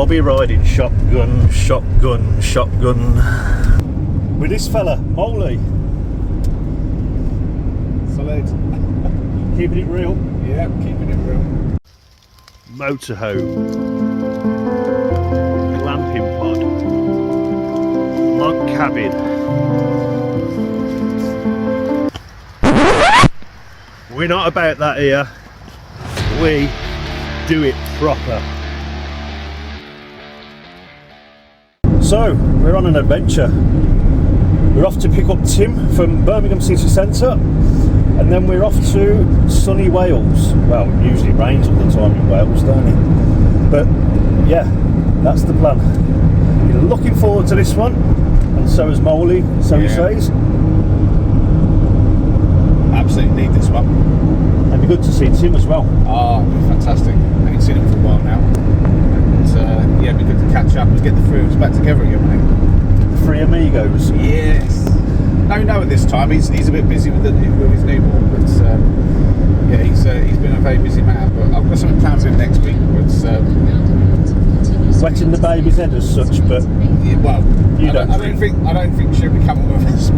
I'll be riding shotgun, shotgun, shotgun with this fella, Moley. Solid. Keeping it real. Yeah, keeping it real. Motorhome, glamping pod, log cabin. We're not about that here. We do it proper. So, we're on an adventure. We're off to pick up Tim from Birmingham City Centre, and then we're off to sunny Wales. Well, it usually rains all the time in Wales, don't it? But yeah, that's the plan. We're looking forward to this one, and so is Moley, so he says. Absolutely need this one. It'd be good to see Tim as well. Oh, fantastic. I ain't seen him for a while now. And yeah, it'd be good to catch up and get the three of us back together again, mate. Three amigos. Yes. No, at this time. He's a bit busy with his newborn, but yeah, he's been a very busy man. But I've got something planned for him next week. But wetting the baby's head as such, but yeah, well, I don't think she'll be coming with us.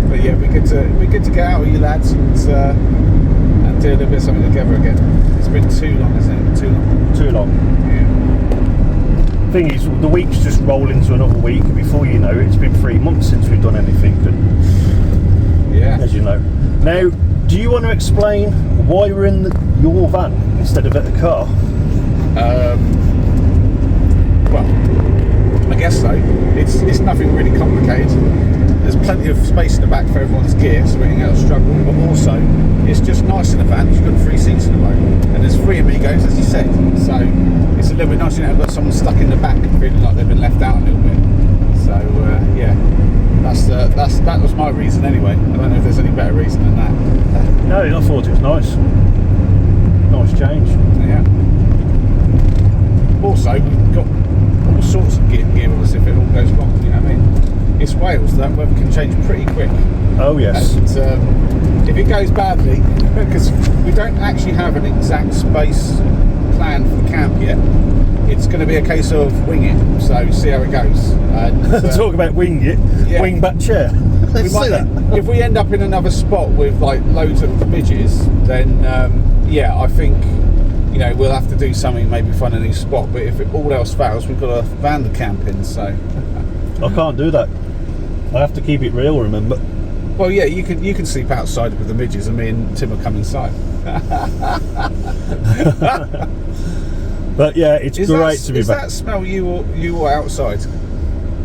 But yeah, we get to get out with you lads and do a little bit of something together again. It's been too long, isn't it? Too long. Yeah. Thing is, the weeks just roll into another week. Before you know it, it's been 3 months since we've done anything. And yeah, as you know. Now, do you want to explain why we're in your van instead of at the car? Well, I guess so. It's nothing really complicated. There's plenty of space in the back for everyone's gear, so we ain't going to struggle. But also, it's just nice in the van. You've got 3 seats in the row, and there's 3 amigos, as you said. So it's a little bit nice, you know, got someone stuck in the back, feeling like they've been left out a little bit. So yeah, that was my reason anyway. I don't know if there's any better reason than that. No, I thought it was nice. Nice change. Yeah. Also, we've got all sorts of gear with us if it all goes wrong. You know what I mean? It's Wales, that weather can change pretty quick. Oh yes. And if it goes badly, because we don't actually have an exact space plan for the camp yet, it's going to be a case of wing it. So see how it goes. And, talk about wing it. Yeah. Wing back chair. We might, if we end up in another spot with like loads of midges, then yeah, I think, you know, we'll have to do something, maybe find a new spot. But if all else fails, we've got a van to camp in. So I can't do that. I have to keep it real, remember? Well, yeah, you can sleep outside with the midges, and me and Tim will come inside. But yeah, it's great to be back. Does that smell you or outside?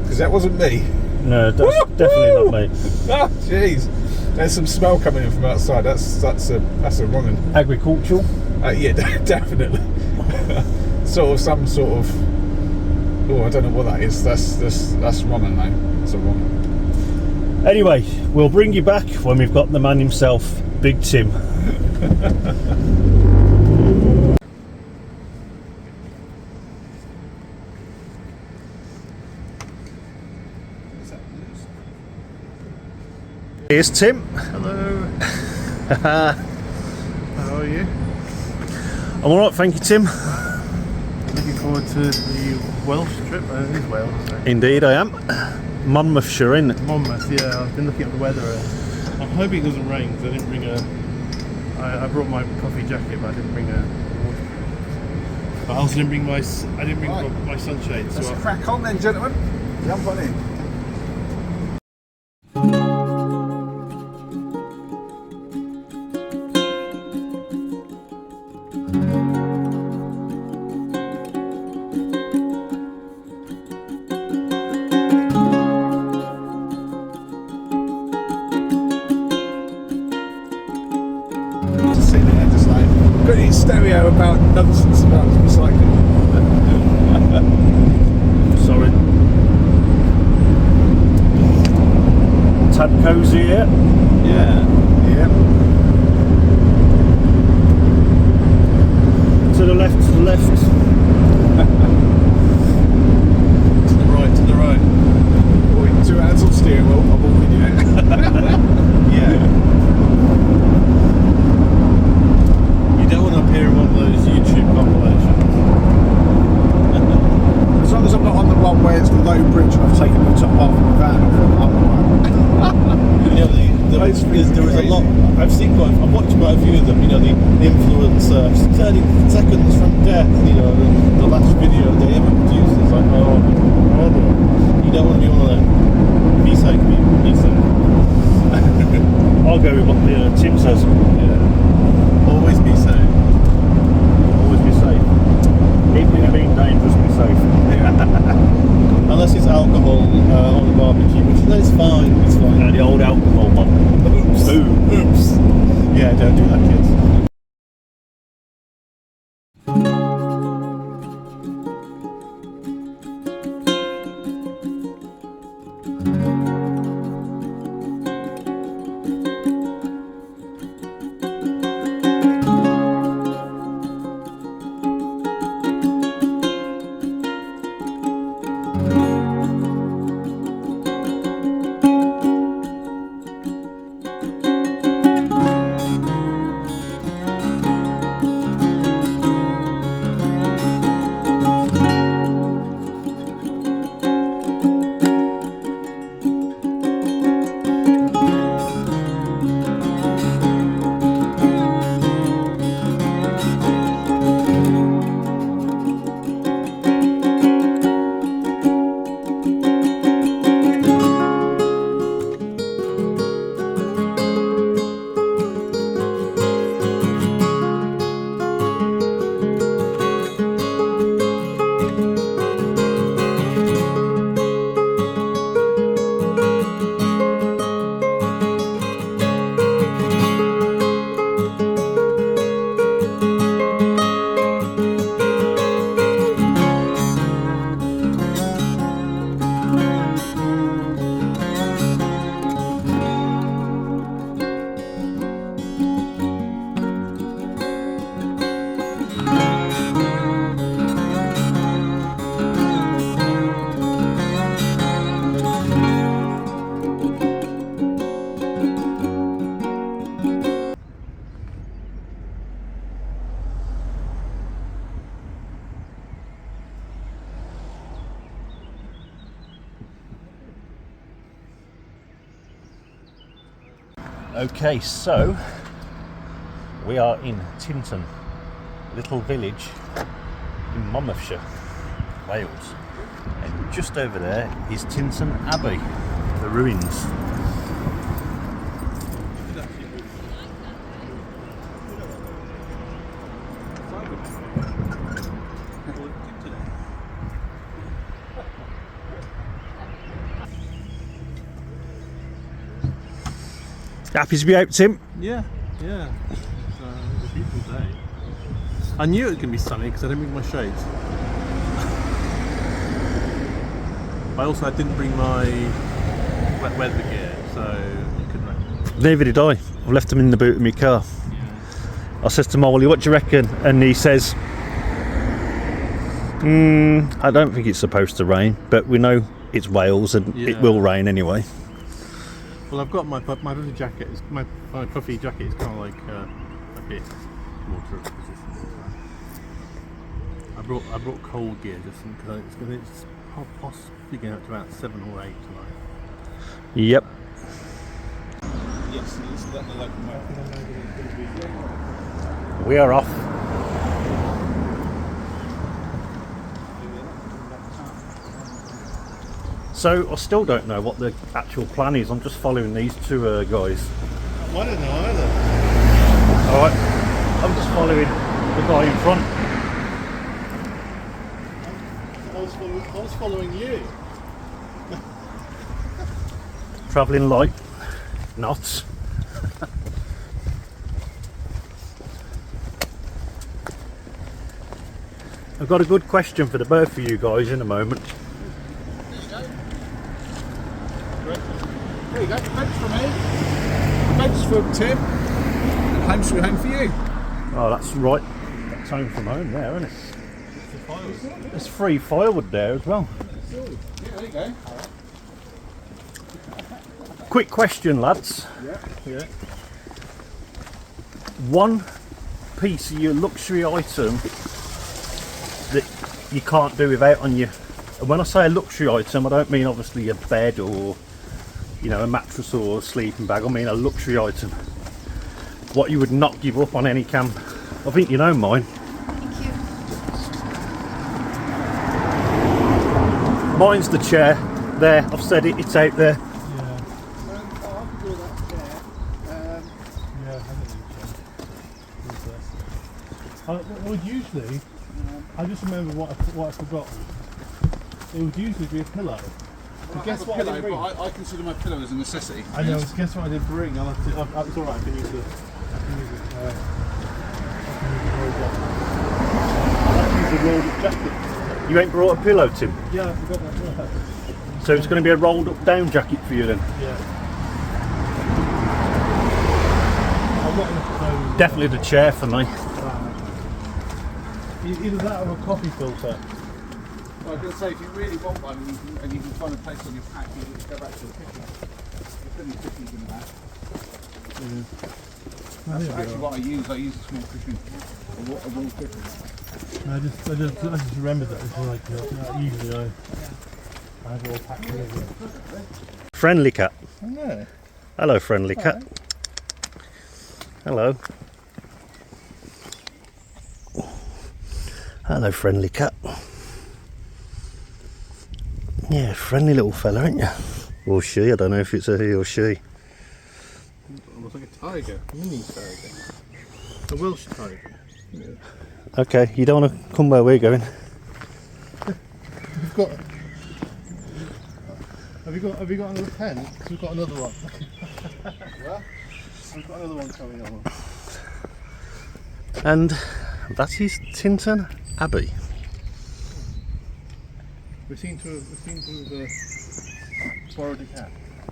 Because that wasn't me. No, that's definitely not me. Oh, jeez. There's some smell coming in from outside. That's a wrong one. Agricultural? Yeah, definitely. some sort of. Oh, I don't know what that is. That's wrong, though. That's a wrong one. Anyway, we'll bring you back when we've got the man himself, Big Tim. Here's Tim. Hello. How are you? I'm alright, thank you, Tim. Looking forward to the Welsh trip. It is Wales, isn't it? Indeed, I am. Monmouthshire, isn't it? Monmouth, yeah. I've been looking at the weather. I'm hoping it doesn't rain because I didn't bring I brought my puffy jacket, but I didn't bring a waterproof. But I also didn't bring my sunshade. Let's So crack on then, gentlemen. Jump on in. Got any stereo about nonsense about recycling. Sorry. Tad cosy here. Yeah. To the left, to the left. to the right. Boy, 2 hands on steering wheel. I'm all video. Yeah. You don't want to appear in one of those YouTube compilations. there is a lot. I've watched quite a few of them. You know, the influencer 30 seconds from death. You know, the last video they ever produced is like, oh, you don't want to be one of them. Be safe, people. Be safe. I'll go with what Tim says. Yeah. Always be safe. Always be safe. Even if you're being dangerous, be safe. Unless it's alcohol on the barbecue, which then it's fine. It's fine. The old alcohol one. Oops. Oops. Yeah, don't do that, kids. Okay, so we are in Tintern, little village in Monmouthshire, Wales, and just over there is Tintern Abbey, the ruins. Happy to be out, Tim? Yeah. It's a beautiful day. I knew it was going to be sunny because I didn't bring my shades. I didn't bring my wet weather gear, so you couldn't. Neither did I. I've left them in the boot of my car. Yeah. I says to Moley, what do you reckon? And he says, I don't think it's supposed to rain, but we know it's Wales and it will rain anyway. Well, I've got my puffy jacket. My puffy jacket is kind of like a bit water resistant. I brought cold gear just because it's possibly going up to about 7 or 8 tonight. Yep. Yes, it's definitely like We are off. So I still don't know what the actual plan is. I'm just following these two guys. I don't know either. Alright, I'm just following the guy in front. I was following you. Travelling light, not. I've got a good question for the both of you guys in a moment. there you go, thanks for me. Thanks for Tim. And home sweet home for you. Oh, that's right. That's home from home there, isn't it? There's free firewood there as well. Yeah, there you go. Quick question, lads. Yeah. One piece of your luxury item that you can't do without on you. And when I say a luxury item, I don't mean obviously a bed or you know, a mattress or a sleeping bag. I mean, a luxury item. What you would not give up on any camp. I think you know mine. Thank you. Mine's the chair. There, I've said it, it's out there. Well, usually, I just remember what I forgot. It would usually be a pillow. Well, guess I have what a I pillow, didn't bring? but I consider my pillow as a necessity. I know. Guess what I didn't bring? I'll have to. It's all right. I can use the. Rolled up jacket. You ain't brought a pillow, Tim? Yeah, I forgot that. So it's going to be a rolled up down jacket for you then? Yeah. I've got enough of those. Definitely the chair for me. Either that or a coffee filter. Well, I was going to say, if you really want one and you can find a place on your pack, you just go back to the kitchen. There's plenty of cushions in the back. That's actually what I use. I use a small cushion, a wall cushion. I just remembered that. It's like usually I have it all packed together. Friendly cat. No. Hello, friendly cat. Hello. Hello, friendly cat. Yeah, friendly little fella, aren't you? Or she, I don't know if it's a he or she. Almost like a tiger, mini tiger. A Welsh tiger. Yeah. Okay, you don't want to come where we're going. We've got. Have you got another pen? 'Cause we've got another one. Yeah? We've got another one coming on. And that is Tintern Abbey. We seem to have borrowed a cat.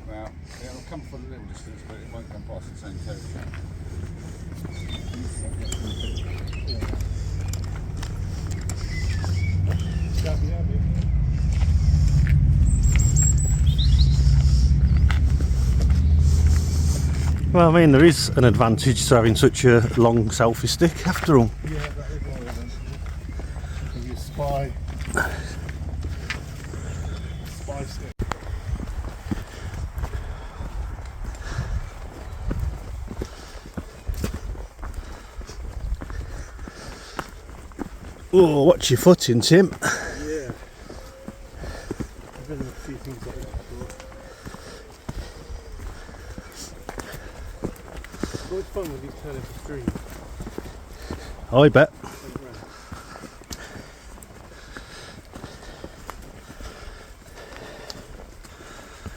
Well, it'll come from a little distance, but it won't come past the same territory. Well, I mean, there is an advantage to having such a long selfie stick after all. Yeah, that is one of them. I think it's spy stick. Oh, watch your footing, Tim. Yeah. I've been a few things like that before. It's always fun when these turn into streams. I bet.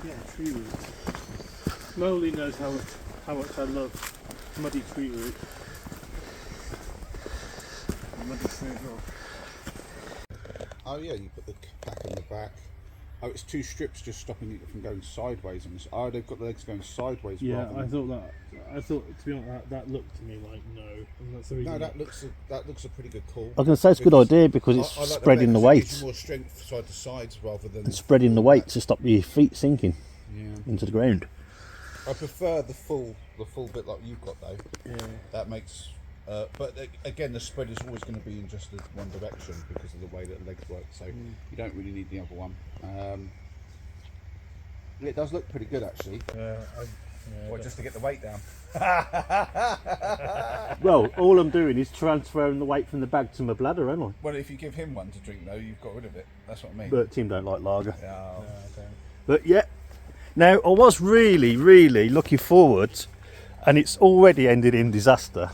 Yeah, tree roots. Moley knows how much I love muddy tree roots. Muddy smooth rock. Oh yeah, you put the pack in the back. Oh, it's two strips just stopping it from going sideways. Oh, they've got the legs going sideways. Yeah, rather I than... thought to be honest, that looked to me like no. And that's the reason. No, that looks a pretty good call. I was going to say it's a good idea because it's I like spreading the because it weight gives you more strength side to sides rather than and spreading the weight to stop your feet sinking Yeah. into the ground. I prefer the full bit like you've got though. Yeah. That makes. But again, the spread is always going to be in just one direction because of the way that the legs work. So you don't really need the other one. It does look pretty good actually. Just to get the weight down. Well, all I'm doing is transferring the weight from the bag to my bladder, aren't I? Well, if you give him one to drink though, you've got rid of it. That's what I mean. But Tim don't like lager. Yeah. But yeah, now I was really, really looking forward, and it's already ended in disaster.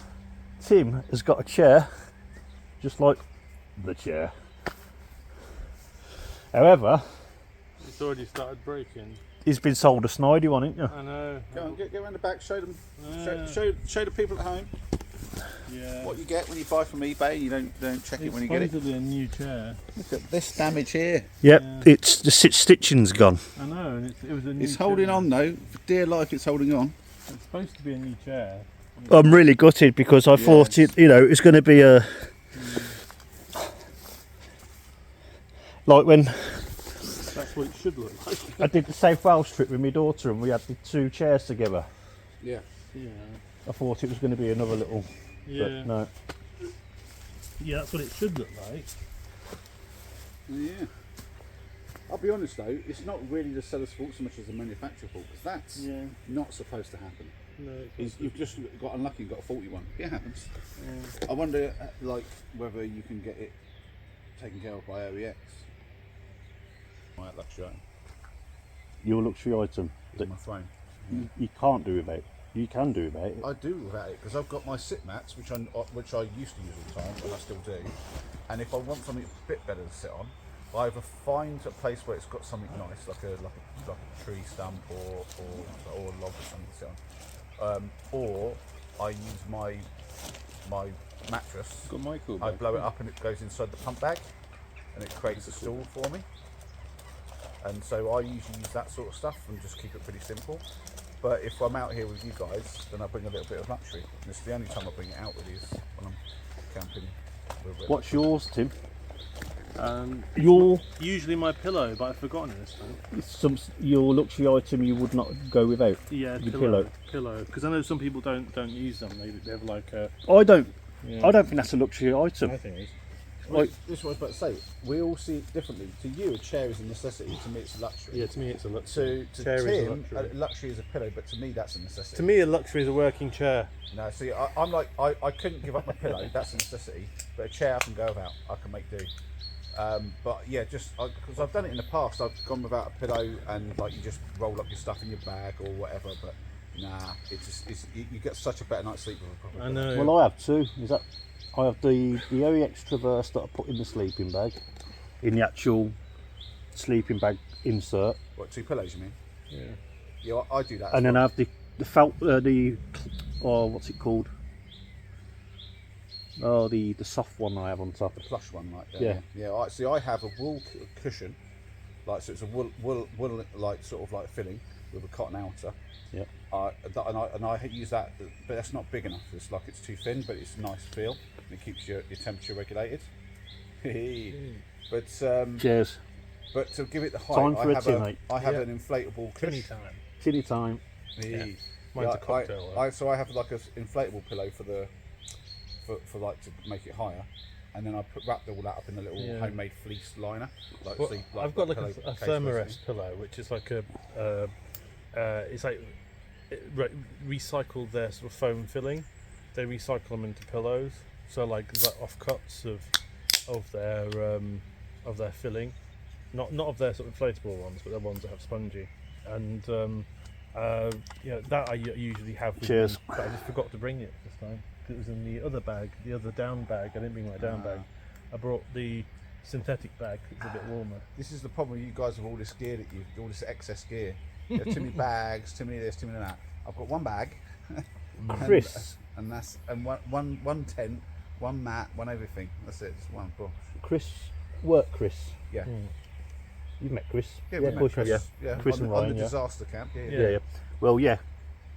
Tim has got a chair, just like the chair. However, It's already started breaking. he's been sold a snidey one, ain't you? I know. Go on, get around the back. Show them. Yeah. Show the people at home Yeah. what you get when you buy from eBay. You don't check it when you get it. Supposedly a new chair. Look at this damage here. Yep, Yeah. it's the stitching's gone. I know, and it was a new. It's holding chair. on though. For dear life, it's holding on. It's supposed to be a new chair. I'm really gutted because I thought it, you know, it's going to be a like when That's what it should look like. I did the South Wales trip with my daughter and we had the two chairs together. Yeah. Yeah. I thought it was going to be another little, Yeah. but no. Yeah, that's what it should look like. Yeah. I'll be honest though, it's not really the seller's fault so much as the manufacturer's fault, because that's not supposed to happen. No, You've just got unlucky and got a faulty one. It happens. I wonder, like, whether you can get it taken care of by OEX. My luxury item. Your luxury item Is that my frame. you can't do without. You can do without it. I do without it because I've got my sit mats, which I used to use all the time, and I still do. And if I want something a bit better to sit on, I either find a place where it's got something nice, like a tree stump or a log or something to sit on, or I use my mattress. Got my cool I bag. blow it up and it goes inside the pump bag, and it creates a stool for me. And so I usually use that sort of stuff and just keep it pretty simple. But if I'm out here with you guys, then I bring a little bit of luxury. And it's the only time I bring it out really is when I'm camping. What's yours, Tim? Usually my pillow, but I've forgotten it this time. Your luxury item you would not go without. Yeah, Your pillow. Because I know some people don't use them. They have like a. I don't. Yeah. I don't think that's a luxury item. I think it is. Well, this is what I was about to say. We all see it differently. To you, a chair is a necessity. To me, it's a luxury. Yeah, to me it's a luxury. To Chair is a Tim, luxury. luxury is a pillow, but to me, that's a necessity. To me, a luxury is a working chair. No, see, I'm like, I couldn't give up my pillow. That's a necessity. But a chair I can go without. I can make do. But yeah, just because I've done it in the past, I've gone without a pillow and like you just roll up your stuff in your bag or whatever. But nah, you get such a better night's sleep with a proper I pillow. know. Well, I have two. I have the OEX Traverse that I put in the sleeping bag, in the actual sleeping bag insert, What, 2 pillows you mean? Yeah. Yeah, I do that. and then I have the felt what's it called? Oh, the soft one I have on top. The plush one, like that. Yeah. Yeah. See, I have a wool cushion, like so it's a wool like sort of like filling with a cotton outer. Yeah. And I use that, but that's not big enough. It's like it's too thin, but it's a nice feel. And it keeps your temperature regulated. But Cheers. but to give it the height, Time for I a have tin, mate. I have an inflatable Tinny cushion. time. Tinny time. Yeah. Mine's a cocktail. So I have like an inflatable pillow for like to make it higher, and then I wrap all that up in a little homemade fleece liner. Like, Well, sleep, I've got like pillow a case Thermarest basically. pillow, which is like it's like recycled their sort of foam filling. They recycle them into pillows, so like offcuts of their filling, not of their sort of inflatable ones, but the ones that have spongy. And that I usually have. With Cheers. me, but I just forgot to bring it this time. It was in the other bag, the other down bag. I didn't bring my down bag. I brought the synthetic bag. It's a bit warmer. This is the problem with you guys with all this gear all this excess gear. You have too many bags, too many of this, too many of that. I've got one bag, Chris. and that's one tent, one mat, one everything. That's it. Just one box. Chris. Yeah. You've met Chris. Yeah, we of met course, Chris. yeah. Chris on, and on Ryan, the yeah. disaster camp. Yeah. Well, yeah.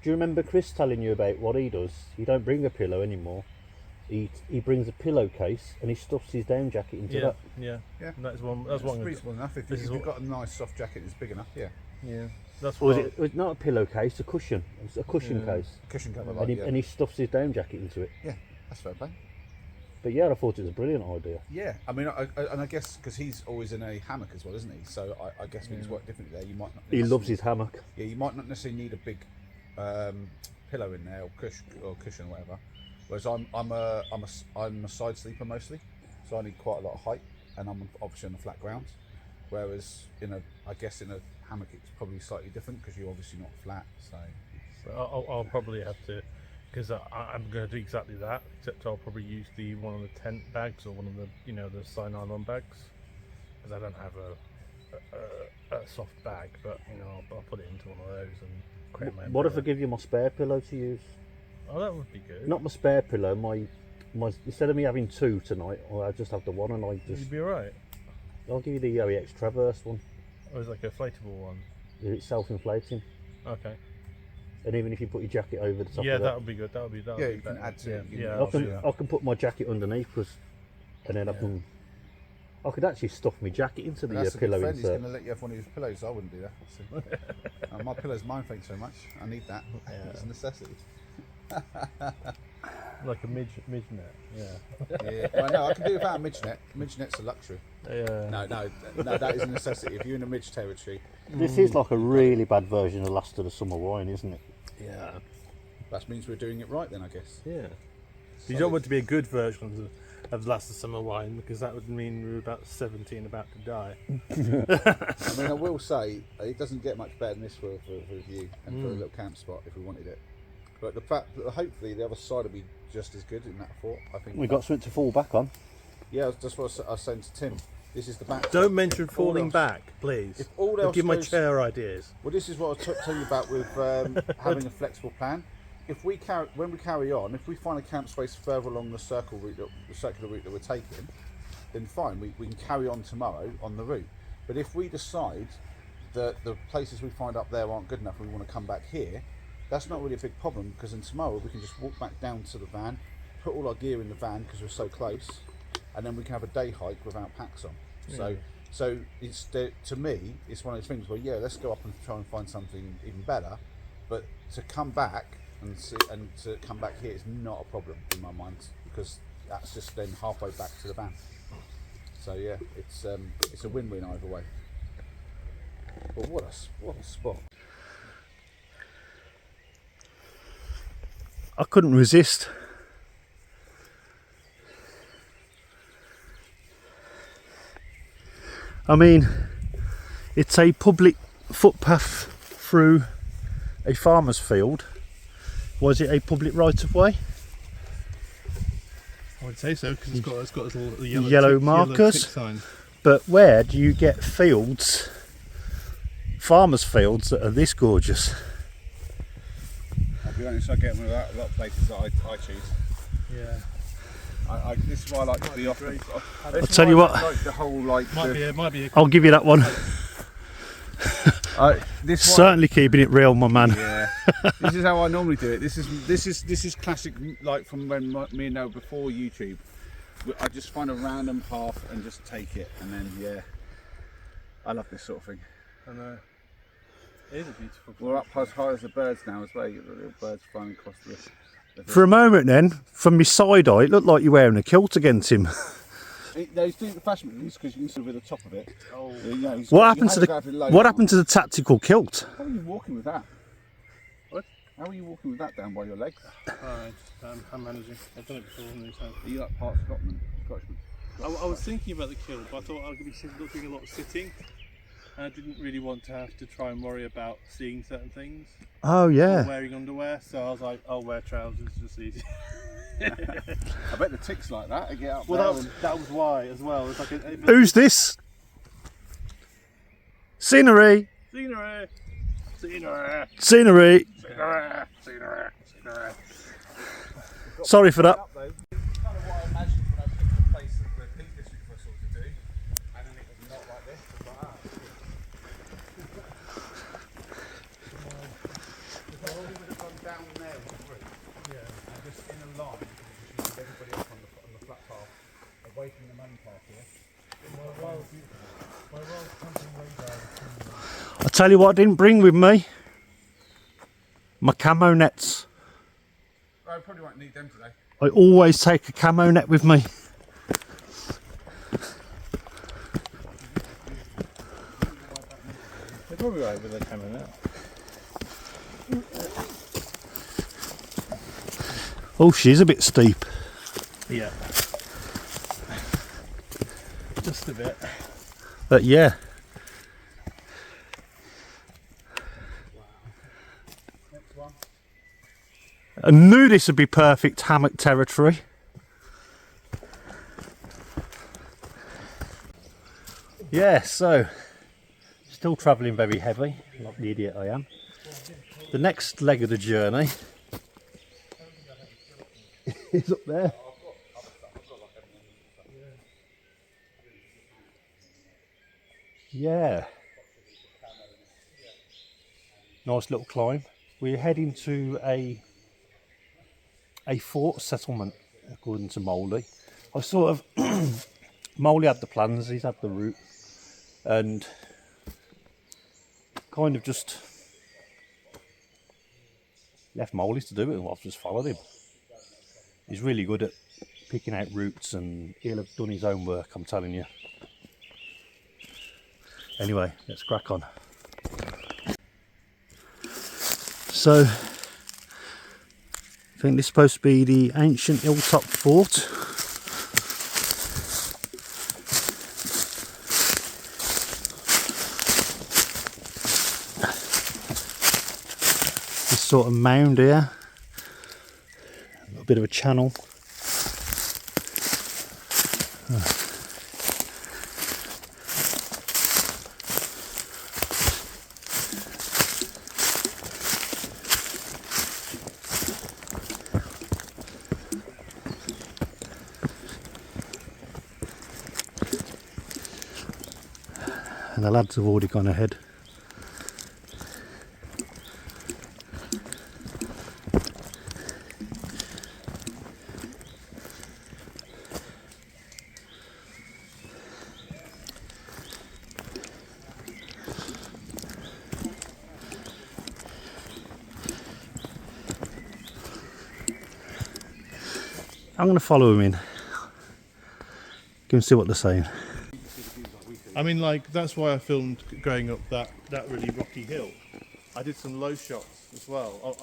Do you remember Chris telling you about what he does? He don't bring a pillow anymore. He brings a pillowcase and he stuffs his down jacket into that. Yeah. Yeah. And that's one. That's That's one. reasonable enough. If you've got a nice soft jacket that's big enough, yeah. Yeah. That's Or was what. it? It's not a pillowcase, a cushion. It's a cushion case. Cushion cover, And he stuffs his down jacket into it. Yeah, that's fair play. But yeah, I thought it was a brilliant idea. Yeah, I mean, I guess because he's always in a hammock as well, isn't he? So I guess things work differently there. You might not. He loves his hammock. Yeah, you might not necessarily need a big pillow in there or cushion or whatever. Whereas I'm a side sleeper mostly, so I need quite a lot of height, and I'm obviously on the flat ground. Whereas in a hammock it's probably slightly different because you're obviously not flat. So I'll probably have to, because I'm going to do exactly that. Except I'll probably use one of the tent bags or one of the the Sign nylon bags, because I don't have a soft bag. But I'll put it into one of those and create my own What if I pillow. give you my spare pillow to use? Oh, that would be good. Not my spare pillow. My instead of me having two tonight, I just have the one, and You'd be alright. I'll give you the OEX Traverse one. Or is it like a inflatable one? It's self-inflating, Okay. and even if you put your jacket over the top Yeah, of that would be good. That would be. yeah, you can add to it. You Yeah. can- I can put my jacket underneath, and then I could actually stuff my jacket into the That's a pillow good friend. He's insert. going to let you have one of his pillows. I wouldn't do that. My pillow's mine, thanks so much. I need that. It's a necessity. Like a midge net. Yeah. Yeah. Well, no, I can do without a midge net. Midge net's a luxury. Yeah. No, that is a necessity. If you're in a midge territory, This is like a really bad version of Last of the Summer Wine, isn't it? Yeah. that means we're doing it right then, I guess. Yeah. You don't want to be a good version of Last of Summer Wine, because that would mean we were about 70 and about to die. I mean, I will say, it doesn't get much better than this for a review and for a little camp spot if we wanted it. But the fact that hopefully the other side will be just as good in that fort, I think. We got something to fall back on. Yeah, that's what I was saying to Tim. This is the back. Don't mention falling back, please. If all else give my goes- chair ideas. Well, this is what I was telling you about with having a flexible plan. If we when we carry on, if we find a camp space further along the circular route that we're taking, then fine, we can carry on tomorrow on the route. But if we decide that the places we find up there aren't good enough and we want to come back here, that's not really a big problem, because then tomorrow we can just walk back down to the van, put all our gear in the van because we're so close, and then we can have a day hike without packs on. So it's to me, it's one of those things where let's go up and try and find something even better, but to come back and to come back here is not a problem in my mind, because that's just then halfway back to the van. So yeah, it's a win-win either way. But what a spot! I couldn't resist. I mean, it's a public footpath through a farmer's field. Was it a public right-of-way? I would say so, because it's got little Yellow markers. tick sign. But where do you get fields, farmers' fields, that are this gorgeous? I'll be honest, I get them with a lot of places that I choose. Yeah. This is why I like to be off. I'll tell you what. Like the whole Might be a I'll give you that one. this one, Certainly keeping it real, my man. yeah. This is how I normally do it. This is classic, like from when me and Noah before YouTube. I just find a random path and just take it, and then I love this sort of thing. I know. It is a beautiful place. We're up as high as the birds now as well. You get the little birds flying across the For a moment then, from my side eye, it looked like you're wearing a kilt again, Tim. He's doing the fashion because you can see over the top of it. Oh. What happened to the tactical kilt? How are you walking with that? What? How are you walking with that down by your legs? Alright, I'm managing. I've done it before. Are you like part Scotsman? I was thinking about the kilt, but I thought I was going to be doing a lot of sitting. And I didn't really want to have to try and worry about seeing certain things. Oh Or yeah. wearing underwear, so I was like, I'll wear trousers, just easy. I bet the ticks like that. They get up Well, there that was why as well. It's like Who's this? Scenery. Scenery. Scenery. Sorry for that. It's kind of what I imagined when I picked the place of the Peak District for us all to do, and then it was not like this. It was like, If I only would have gone down there with the route, and just in a line, because you everybody up on the flat path, away from the main path here. I'll tell you what I didn't bring with me. My camo nets. I probably won't need them today. I always take a camo net with me. They're probably right with the camera now. Oh, she's a bit steep. Yeah. Just a bit. But yeah. I knew this would be perfect hammock territory. Yeah, so still travelling very heavy, like the idiot I am. The next leg of the journey is up there. Yeah. Nice little climb. We're heading to a fort settlement, according to Moley. I sort of Moley had the plans, he's had the route, and kind of just left Moley to do it, and I've just followed him. He's really good at picking out routes, and he'll have done his own work, I'm telling you. Anyway, let's crack on. So, I think this is supposed to be the ancient hilltop fort. This sort of mound here, a little bit of a channel. And the lads have already gone ahead. I'm going to follow them in. Go and see what they're saying. I mean, like, that's why I filmed going up that really rocky hill. I did some low shots as well.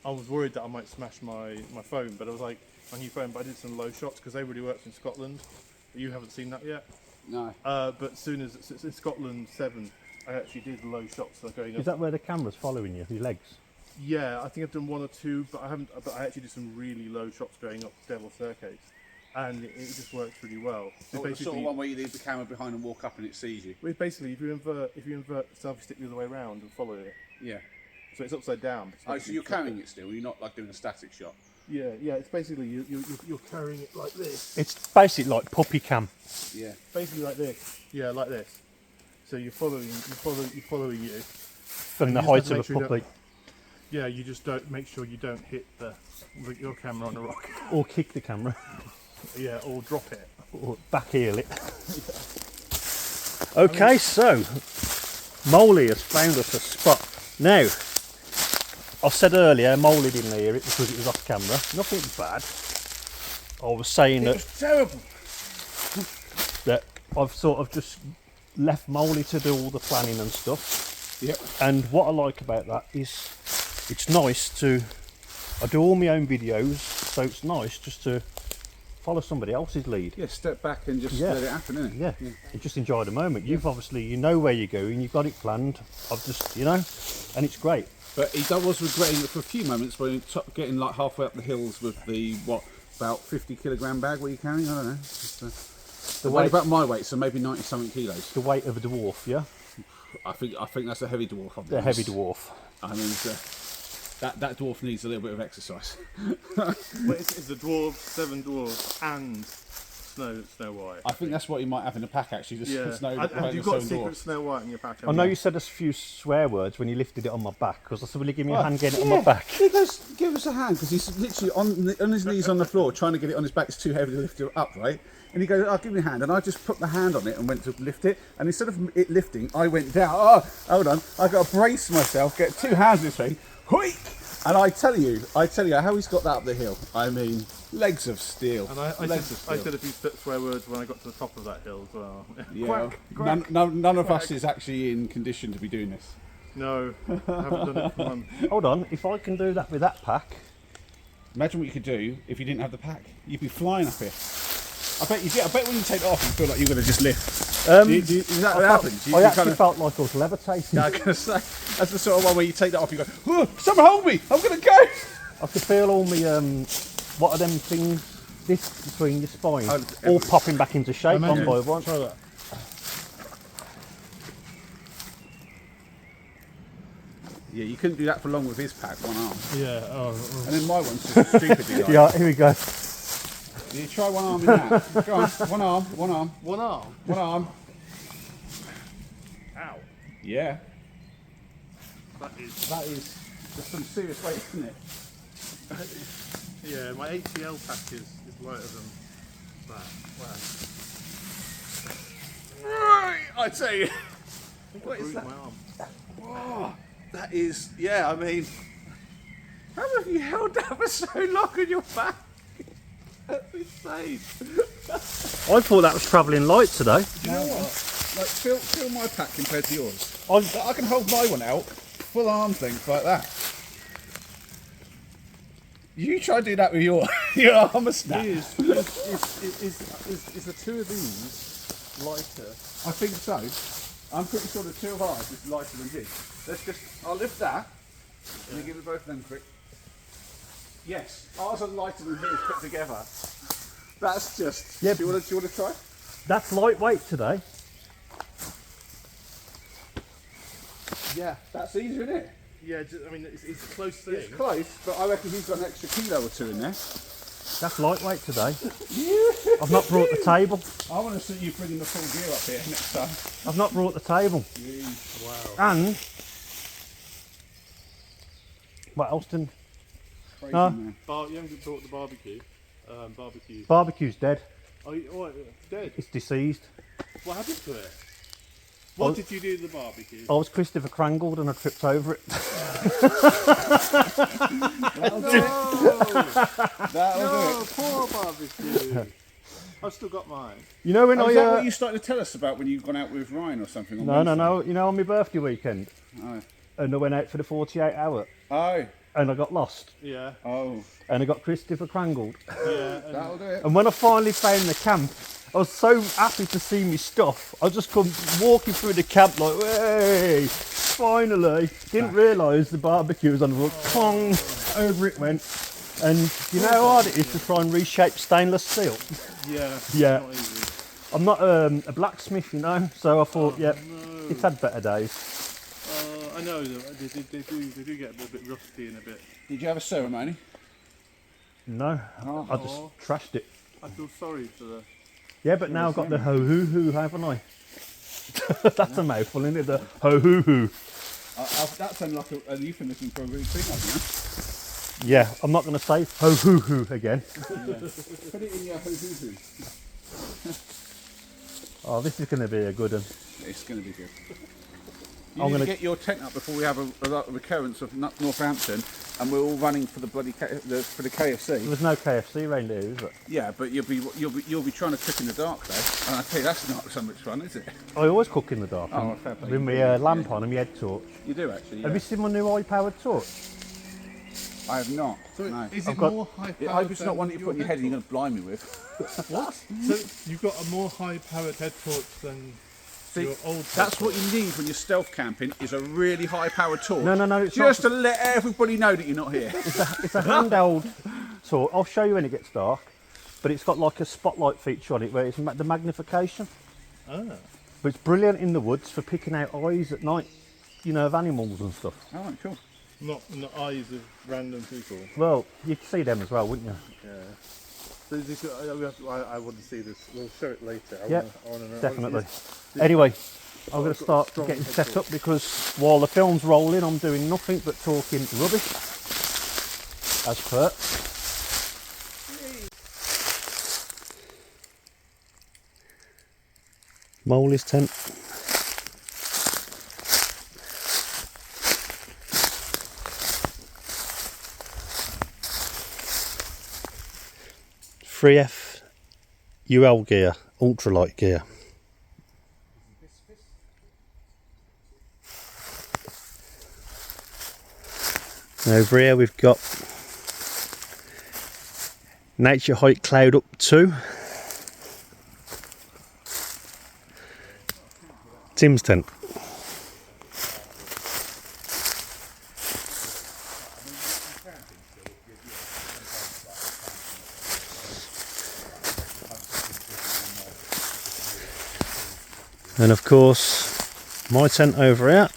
I was worried that I might smash my phone, but I was like, my new phone, but I did some low shots because they really worked in Scotland. You haven't seen that yet? No. But soon as it's in Scotland 7, I actually did low shots going up. Is that where the camera's following you, your legs? Yeah, I think I've done 1 or 2, but I haven't. But I actually did some really low shots going up Devil's Staircase, and it just works really well. So The sort of one where you leave the camera behind and walk up and it sees you. Well, basically, if you invert the selfie stick the other way around and follow it, Yeah. so it's upside down. Oh, so you're carrying it still? You're not like doing a static shot? Yeah. It's basically you're carrying it like this. It's basically like puppy cam. Yeah. Basically like this. Yeah, like this. So you're following you. From the you just height have to of a make sure you puppy. Yeah, you just don't make sure you don't hit your camera on a rock. Or kick the camera. Yeah, or drop it. Or back heel it. Okay, so Moley has found us a spot. Now, I said earlier Moley didn't hear it because it was off camera. Nothing bad. I was saying It was terrible. that I've sort of just left Moley to do all the planning and stuff. Yep. And what I like about that is it's nice to, I do all my own videos, so it's nice just to follow somebody else's lead. Yeah, step back and just Yeah. let it happen, innit? Yeah, you just enjoy the moment. You've obviously, you know where you're going, you've got it planned. I've just, and it's great. But he was regretting it for a few moments when getting like halfway up the hills with the, about 50 kilogram bag were you carrying? I don't know. Just, The weight weight, about my weight, so maybe 90 something kilos. the weight of a dwarf, yeah? I think that's a heavy dwarf. The heavy dwarf. I mean, that dwarf needs a little bit of exercise. Well, it's the dwarves, 7 dwarves, and Snow White. I think that's what you might have in the pack actually. Just Yeah. Snow Have you got a Seven secret dwarfs. Snow White in your pack? I know you said a few swear words when you lifted it on my back, because I said, will you give me a hand getting it on Yeah, my back? He goes, give us a hand, because he's literally on his knees on the floor trying to get it on his back. It's too heavy to lift it up, right? And he goes, "Oh, give me a hand." And I just put the hand on it and went to lift it. And instead of it lifting, I went down. Oh, hold on. I got to brace myself, get 2 hands this thing. Hui! And I tell you how he's got that up the hill. I mean, legs of steel. And I Legs of steel. said a few swear words when I got to the top of that hill as well. Yeah, Quack, none of us is actually in condition to be doing this. No, I haven't done it for months. Hold on, if I can do that with that pack. Imagine what you could do if you didn't have the pack. You'd be flying up here. I bet you did. I bet when you take it off, you feel like you're going to just lift. Is that what happens? I actually felt like I was levitating. Yeah, I was going to say, that's the sort of one where you take that off, you go, "Oh, someone hold me! I'm going to go!" I could feel all my, what are them things, discs between your spine, Oh, all popping back into shape one Imagine- by one. Try that. Yeah, you couldn't do that for long with his pack, one arm. Yeah. And then my one's just stupidly like. Yeah, here we go. You try one arm in that. Go on, one arm. One arm. One arm. Ow. Yeah. That is. That is just some serious weight, isn't it? Yeah, my HCL pack is lighter than that. Wow. Right, I tell you. What is Bruised that? my arm. Oh, that is, yeah, I mean, how have you held that for so long on your back? Insane. I thought that was travelling light today. Do you know what? Like, feel my pack compared to yours. I've, I can hold my one out full arm's length like that. You try to do that with your armour snap. Is the two of these lighter? I think so. I'm pretty sure the two of ours is lighter than his. I'll lift that. And give it both of them quick. Yes, ours are lighter than his put together. That's just. Yeah. Do you want to try? that's lightweight today. Yeah, that's easier, isn't it? Yeah, I mean, it's a close thing. It's close, but I reckon he's got an extra kilo or two in there. That's lightweight today. I've not brought the table. I want to see you bringing the full gear up here next time. I've not brought the table. Wow. And what else didn't? Crazy, No. man. You haven't brought the barbecue. Barbecue. Barbecue's dead. Oh, dead. It's deceased. What happened to it? What did you do to the barbecue? I was Christopher Crangled and I tripped over it. That'll do it. That'll do it. Poor barbecue. I've still got mine. You know when Oh, I is that what you started to tell us about when you've gone out with Ryan or something? On no. You know on my birthday weekend, Oh. and I went out for the 48 hour, Oh. and I got lost, Yeah. Oh. and I got Christopher Crangled. Yeah. That'll do it. And when I finally found the camp, I was so happy to see me stuff. I just come walking through the camp like, hey, finally. Didn't realise the barbecue was on the road. Clong, over it went. And you know how hard it is to try and reshape stainless steel? Yeah. Yeah. Not easy. I'm not a blacksmith, you know, so I thought, yeah, No. it's had better days. I know that they do get a bit rusty and a bit. Did you have a ceremony? No, Oh. I just trashed it. I feel sorry for the. Yeah, but now I've got the ho-hoo-hoo, haven't I? That's a mouthful, isn't it? The ho-hoo-hoo. That sounded like a euphemism for a rude thing, hasn't Yeah, I'm not going to say ho-hoo-hoo again. it? Put it in your hoo-hoo-hoo. Oh, this is going to be a good one. It's going to be good. I'm You need gonna- to get your tent up before we have a recurrence of Northampton, and we're all running for the bloody for the KFC. There was no KFC around here, is it? Yeah, but you'll be trying to cook in the dark though, and I tell you that's not so much fun, is it? I always cook in the dark. Oh, fair play. With my lamp on and my head torch. You do actually. Yeah. Have you seen my new high-powered torch? I have not. So No. is I've it got- more high powered? I hope it's not one that you put in your head and you're going to blind me with. What? So you've got a more high powered head torch than See, your old. that's what you need when you're stealth camping, is a really high-powered torch. No, it's Just not. to let everybody know that you're not here. It's a handheld torch. I'll show you when it gets dark. But it's got like a spotlight feature on it where it's the magnification. Ah. But it's brilliant in the woods for picking out eyes at night, you know, of animals and stuff. All right, cool. Not eyes of random people. Well, you'd see them as well, wouldn't you? Yeah. So this, I want to see this. We'll show it later. Yeah, I wanna know. definitely. This- Anyway, I'm going to got start strong getting head set torch. up because while the film's rolling, I'm doing nothing but talking rubbish. As per. Moley's tent. .3F UL gear, ultralight gear. And over here we've got Nature Hike Cloud Up 2. Tim's tent. And of course, my tent over here.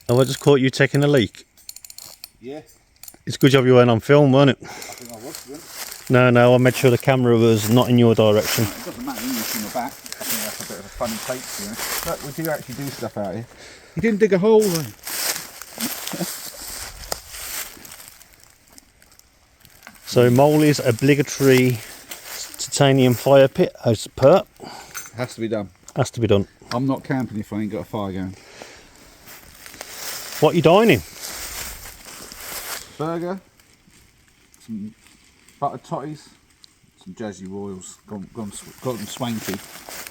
Oh, I just caught you taking a leak. Yeah, It's a good job you weren't on film, wasn't it? I think I was. It No, I made sure the camera was not in your direction. doesn't matter, you can the back. I think that's a bit of a funny take, to be honest. Look, we do actually do stuff out here. You didn't dig a hole then. So Moley's obligatory titanium fire pit as per. Has to be done. Has to be done. I'm not camping if I ain't got a fire going. What are you dining? Burger, some buttered totties, some Jersey Royals, got them swanky.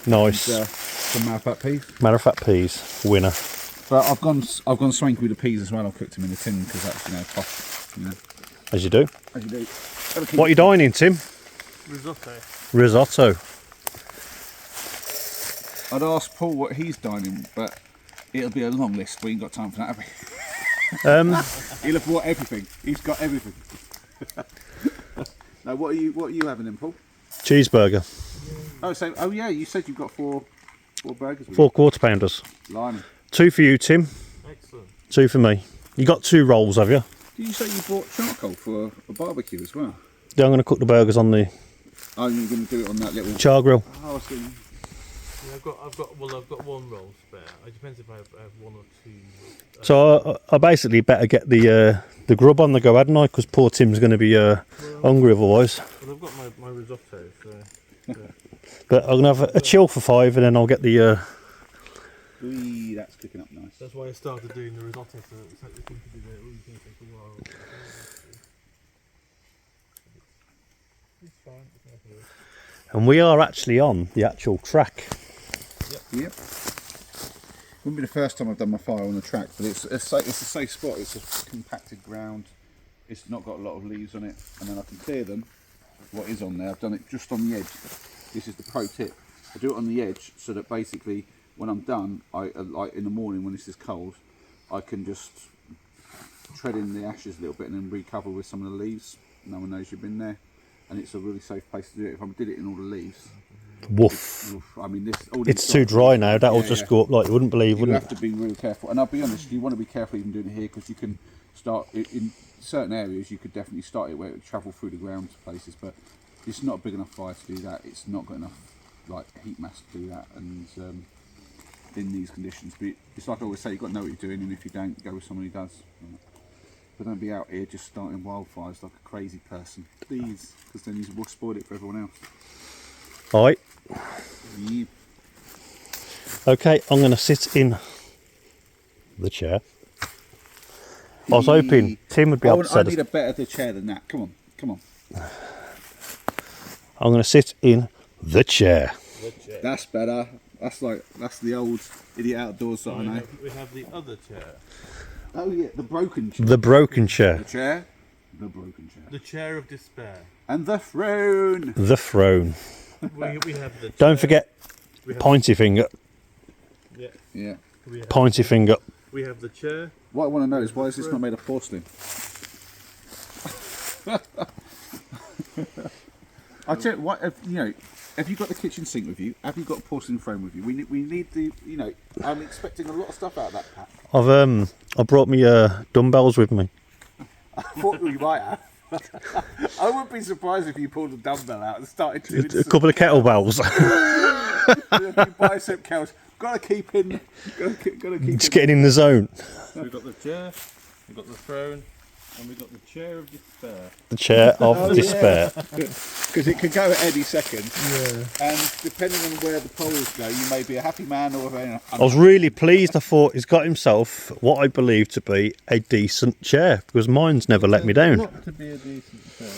Nice. And, some marifat peas. Marifat peas, winner. But I've gone swanky with the peas as well. I've cooked them in a tin because that's tough. As you do. As you do. What are you dining, Tim? Risotto. Risotto. I'd ask Paul what he's dining, but it'll be a long list. We ain't got time for that, have we? He'll have bought everything. He's got everything. Now, what are you having then, Paul? Cheeseburger. Oh yeah, you said you've got four burgers. 4 quarter pounders. Blimey. 2 for you, Tim. Excellent. 2 for me. You got 2 rolls, have you? Did you say you bought charcoal for a barbecue as well? Yeah, I'm going to cook the burgers on the Oh, you're going to do it on that little char grill. Oh, I was thinking. Yeah, I've got one roll spare. It depends if I have 1 or 2. So I basically better get the grub on the go, hadn't I? Because poor Tim's going to be hungry otherwise. Well, I've got my risotto, so. Yeah. But I'm going to have a chill for 5 and then I'll get the... Wee, that's cooking up nice. That's why I started doing the risotto, so it's like, it seems to be there. It's going to take a while. It's fine. It's not good. And we are actually on the actual track. Yep. Wouldn't be the first time I've done my fire on the track, but it's a safe spot. It's a compacted ground. It's not got a lot of leaves on it, and then I can clear them. What is on there? I've done it just on the edge. This is the pro tip. I do it on the edge so that basically when I'm done, I like in the morning when this is cold, I can just tread in the ashes a little bit and then recover with some of the leaves. No one knows you've been there, and it's a really safe place to do it. If I did it in all the leaves. Woof. I mean, It's too dry now. That'll just go up like you wouldn't believe, you wouldn't have to be really careful. And I'll be honest, you want to be careful even doing it here because you can start in certain areas. You could definitely start it where it would travel through the ground to places, but it's not a big enough fire to do that. It's not got enough like heat mass to do that, and in these conditions. But it's like I always say, you've got to know what you're doing, and if you don't, go with someone who does. But don't be out here just starting wildfires like a crazy person, please, because then you will spoil it for everyone else. All right. Yep. Okay, I'm going to sit in the chair. I was hoping Tim would be able to set I need a better chair than that. Come on. I'm going to sit in the chair. That's better. That's the old idiot outdoors that I know. We have the other chair. Oh yeah, the broken chair. The broken chair. The chair. The broken chair. The chair of despair. And the throne. The throne. We have the chair. Don't forget pointy finger. Yeah. Yeah. Pointy finger. We have the chair. What I want to know is why is this not made of porcelain? I tell you what, have you got the kitchen sink with you? Have you got a porcelain frame with you? We need the, I'm expecting a lot of stuff out of that pack. I brought me dumbbells with me. I thought we might have. I wouldn't be surprised if you pulled a dumbbell out and started doing A couple of kettlebells. bicep curls. Gotta keep in. Just getting in the zone. So we've got the chair, we've got the throne, and we've got the chair of despair. The chair of despair. Because it could go at any second. Yeah. And depending on where the poles go, you may be a happy man or a I was really pleased. I thought he's got himself what I believe to be a decent chair because mine's never let me down. Not to be a decent chair.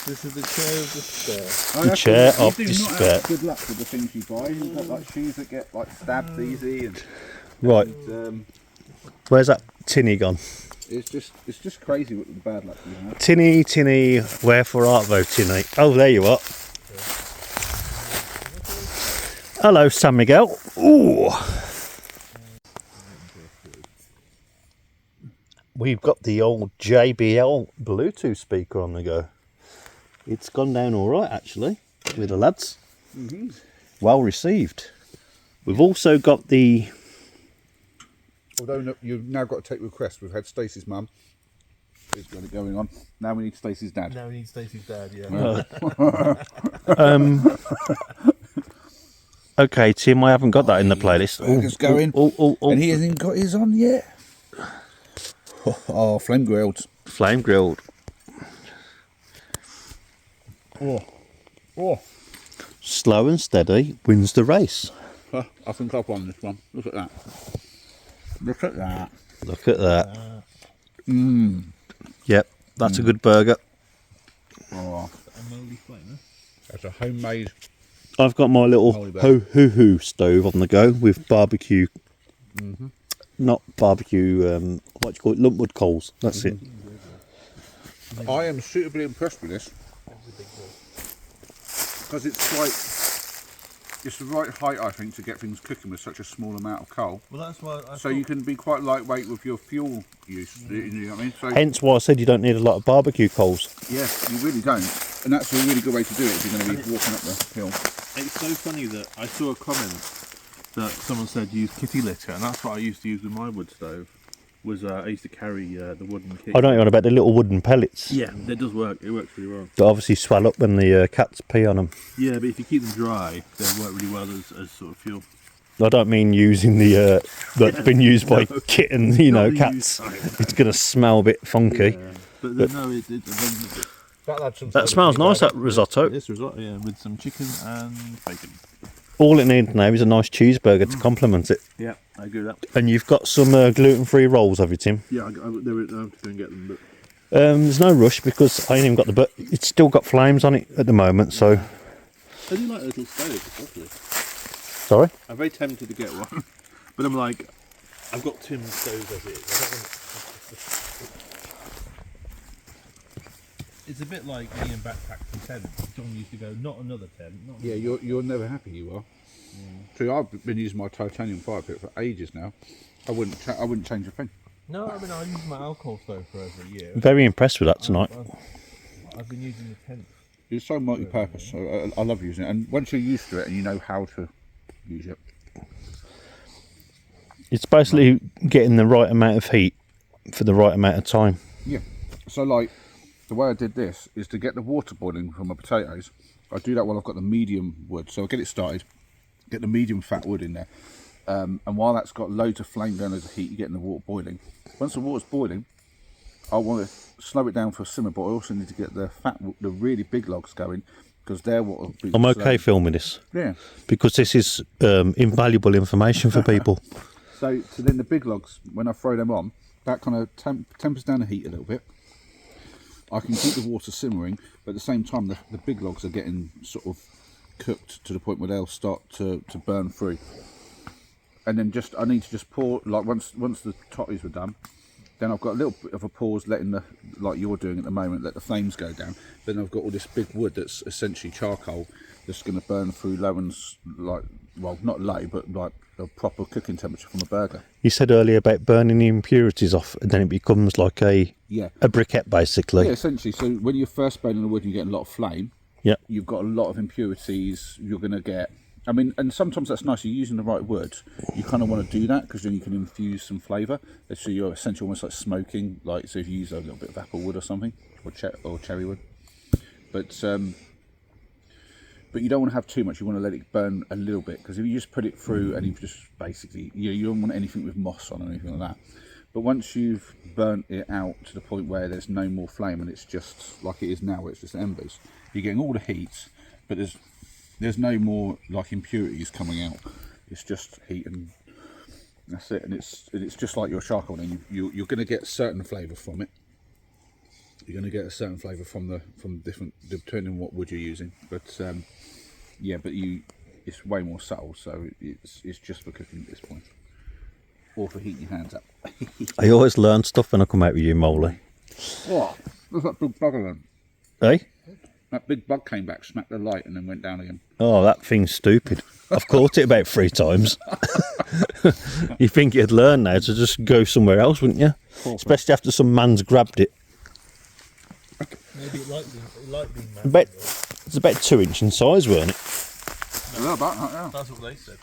This is the chair of despair. The chair of you do despair. Not have good luck with the things you buy. You've got like shoes that get like stabbed easy and Right. And, Where's that tinny gone? it's just crazy what the bad luck you have. Tinny, wherefore art thou, tinny? Oh, there you are. Hello, San Miguel. Ooh. We've got the old JBL Bluetooth speaker on the go. It's gone down all right, actually, with the lads. Mm-hmm. Well received. We've also got the... Although you've now got to take requests. We've had Stacey's mum. Who's got it going on. Now we need Stacey's dad. Now we need Stacey's dad, yeah. Okay, Tim, I haven't got that in the playlist. It's going. And he hasn't even got his on yet. Oh, flame grilled. Flame grilled. Oh. Slow and steady wins the race. I think I've won this one. Look at that. Look at that. Look at that. Yep, that's a good burger. Oh. A Moley flame, That's a homemade. I've got my little Moley burger. hoo stove on the go with barbecue. Not barbecue. What do you call it? Lumpwood coals. That's it. I am suitably impressed with this because it's the right height, I think, to get things cooking with such a small amount of coal. Well, that's why So you can be quite lightweight with your fuel use. You know what I mean? So Hence why I said you don't need a lot of barbecue coals. yeah, you really don't, and that's a really good way to do it if you're going to be walking up the hill. It's so funny that I saw a comment that someone said use kitty litter, and that's what I used to use with my wood stove. I used to carry the wooden kit. I don't know about the little wooden pellets Yeah, that does work. It works really well. that obviously swell up when the cats pee on them. Yeah, but if you keep them dry, they work really well as sort of fuel. I don't mean using the that's been used by kittens, Not cats. used. It's going to smell a bit funky. Yeah. But no, That smells nice, that risotto. This risotto, yeah, with some chicken and bacon. All it needs now is a nice cheeseburger to complement it. Yeah, I agree with that. And you've got some gluten-free rolls, have you, Tim? Yeah, I have to go and get them. But There's no rush because I ain't even got the... But it's still got flames on it at the moment, so... I do like a little stove, especially. Sorry? I'm very tempted to get one, but I'm like, I've got Tim's stove as it is. It's a bit like me and backpacks and tents. John used to go, not another tent. Yeah, you're never happy. You are. See, I've been using my titanium fire pit for ages now. I wouldn't change a thing. No, I mean I used my alcohol stove for over a year. Very impressed with that tonight. I've been using the tent. It's so multi-purpose. So I love using it, and once you're used to it and you know how to use it. It's basically getting the right amount of heat for the right amount of time. Yeah. So like the way I did this is to get the water boiling for my potatoes. I do that while I've got the medium wood. So I get it started, get the medium fat wood in there, and while that's got loads of flame going, loads of heat, you're getting the water boiling. Once the water's boiling, I want to slow it down for a simmer, but I also need to get the really big logs going because they're what will be. I'm okay filming this. Yeah. Because this is invaluable information for people. So then the big logs, when I throw them on, that kind of tempers down the heat a little bit. I can keep the water simmering, but at the same time the big logs are getting sort of cooked to the point where they'll start to burn through. And then I need to just pour, like once the totties were done, then I've got a little bit of a pause, letting like you're doing at the moment, let the flames go down. Then I've got all this big wood that's essentially charcoal that's going to burn through low and not low, but like a proper cooking temperature from a burger. You said earlier about burning the impurities off, and then it becomes like a briquette, basically. Yeah, essentially. So when you're first burning the wood and you're getting a lot of flame, you've got a lot of impurities. You're going to get. I mean, and sometimes that's nice. You're using the right wood. You kind of want to do that because then you can infuse some flavour. So you're essentially almost like smoking. Like so, if you use a little bit of apple wood or something, or cherry wood, but you don't want to have too much. You want to let it burn a little bit because if you just put it through and you just basically, you don't want anything with moss on or anything like that. But once you've burnt it out to the point where there's no more flame and it's just like it is now, where it's just embers, you're getting all the heat, but there's no more like impurities coming out. It's just heat and that's it. And it's just like your charcoal. And you're going to get certain flavour from it. You're going to get a certain flavour from different, depending on what wood you're using. But it's way more subtle. So it's just for cooking at this point, or for heating your hands up. I always learn stuff when I come out with you, Moley. Oh, there's that big bug again. Hey? That big bug came back, smacked the light, and then went down again. Oh, that thing's stupid. I've caught it about 3 times. You think you'd learn now to just go somewhere else, wouldn't you? Especially after some man's grabbed it. Maybe it liked being mad. It's about 2 inch in size, weren't it? Yeah, about that, yeah. That's what they said.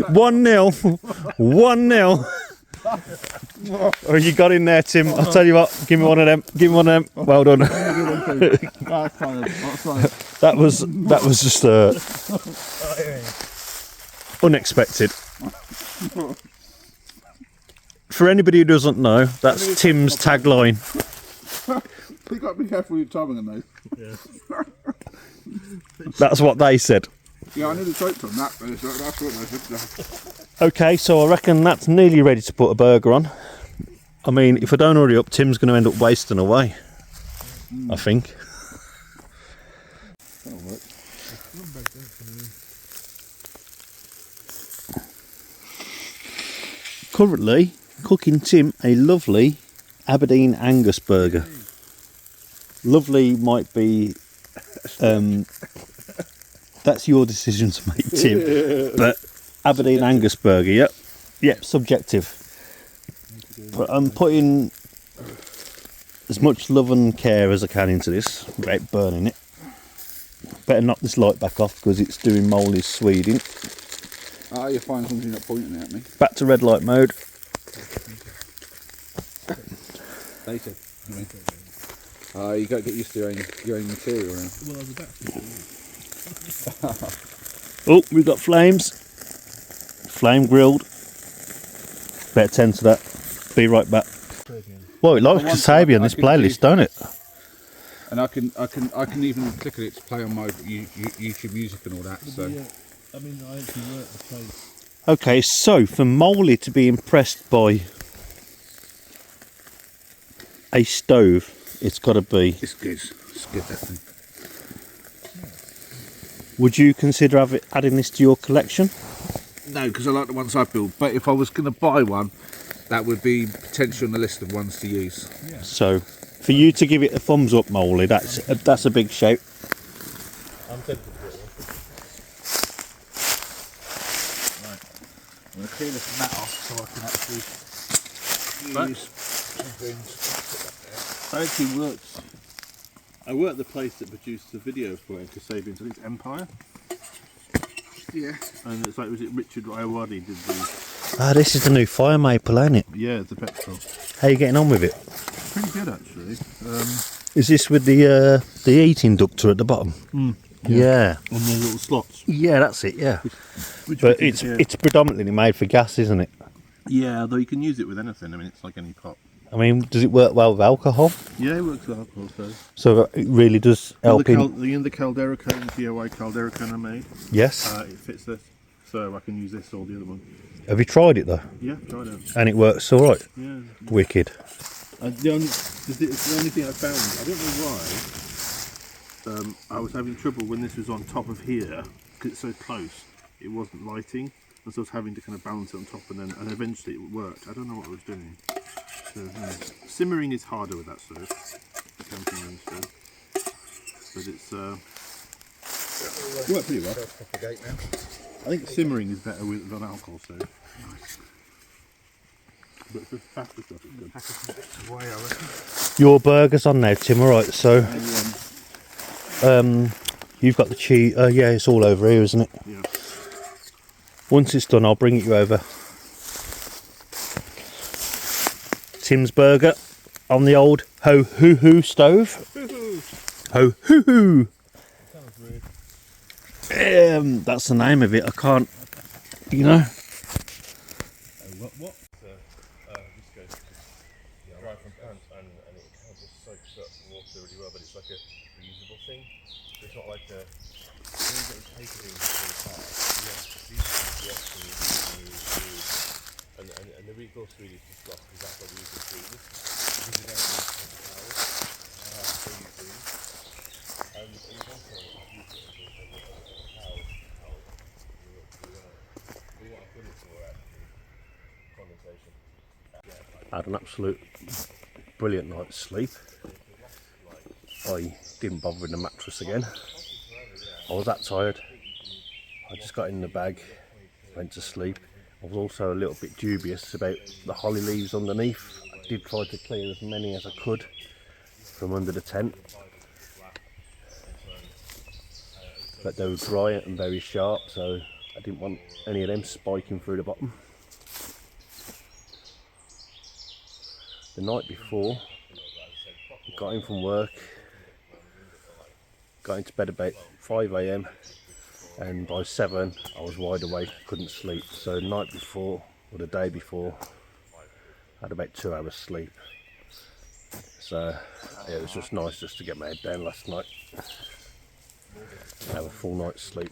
1-0. 1-0. Oh, you got in there, Tim. I'll tell you what, give me one of them. Give me one of them. Well done. That was just unexpected. For anybody who doesn't know, that's Tim's tagline. You've got to be careful with your timing on those. Yeah. That's what they said. Yeah, I nearly choked on that, but that's what they said. Okay, so I reckon that's nearly ready to put a burger on. I mean, if I don't hurry up, Tim's going to end up wasting away. I think. That'll work. Currently cooking Tim a lovely Aberdeen Angus burger. Lovely might be that's your decision to make, Tim. But Aberdeen Angus burger, yep, subjective. But I'm putting as much love and care as I can into this without burning it. Better knock this light back off because it's doing Moley's Sweden. Ah, you're fine as long as you're not pointing it at me. Back to red light mode. Later. You got to get used to your own material now. Well, I was about to. Oh, we've got flames. Flame grilled. Better tend to that. Be right back. Well, it likes Kasabi on this playlist, don't it? And I can even click at it to play on my YouTube music and all that. So. Yeah, I mean, I actually work the place. Okay, so for Moley to be impressed by a stove, it's got to be. It's good. It's good, that thing. Would you consider adding this to your collection? No, because I like the ones I build. But if I was going to buy one, that would be potentially on the list of ones to use. Yeah. So, for you to give it a thumbs up, Moley, that's a big shout. I'm tempted to get one. Right. I'm going to clear this mat off so I can actually use some things. I actually worked. I worked the place that produced the video for it, Kasabian, so it's Empire. Yeah. And it's like, was it Richard Iowadi did the... Ah, this is the new fire maple, ain't it? Yeah, the petrol. How are you getting on with it? Pretty good, actually. Is this with the heating ductor at the bottom? Yeah. On the little slots. Yeah, that's it. Yeah. Which But we did, it's predominantly made for gas, isn't it? yeah, although you can use it with anything. I mean, it's like any pot. I mean, does it work well with alcohol? Yeah, it works with alcohol, so... So it really does help the in. the Caldera cone, DIY Caldera cone I made, Yes. it fits this, so I can use this or the other one. Have you tried it though? Yeah, try it out. And it works all right. Yeah. Wicked. The only thing I found, I don't know why, I was having trouble when this was on top of here, because it's so close, it wasn't lighting, and so I was having to kind of balance it on top, and eventually it worked. I don't know what I was doing. So, simmering is harder with that stove, the camping stove, but it's worked pretty well. I think simmering is better with on alcohol stove. But for faster stuff it's good. Your burger's on now, Tim. All right. So, you've got the cheese. Yeah, it's all over here, isn't it? Yeah. Once it's done, I'll bring it you over. Tim's burger on the old ho hoo hoo stove. Ho hoo hoo. Sounds weird. That's the name of it. I can't, you know. What? This goes dry from pants and it kind of just soaks up water really well, but it's like a reusable thing. It's not like a paper thing apart. And the recourse really is just lost because that's what we use in food. Because we don't use towels, so you clean. And you also use it as a towel. We want to put it for actually condensation. I had an absolute brilliant night's sleep. I didn't bother with the mattress again. I was that tired. I just got in the bag, went to sleep. I was also a little bit dubious about the holly leaves underneath. I did try to clear as many as I could from under the tent, but they were dry and very sharp, so I didn't want any of them spiking through the bottom. The night before, got in from work, got into bed about 5 AM, and by 7 I was wide awake, couldn't sleep. So the night before, or the day before, I had about 2 hours sleep. So yeah, it was just nice just to get my head down last night, have a full night's sleep.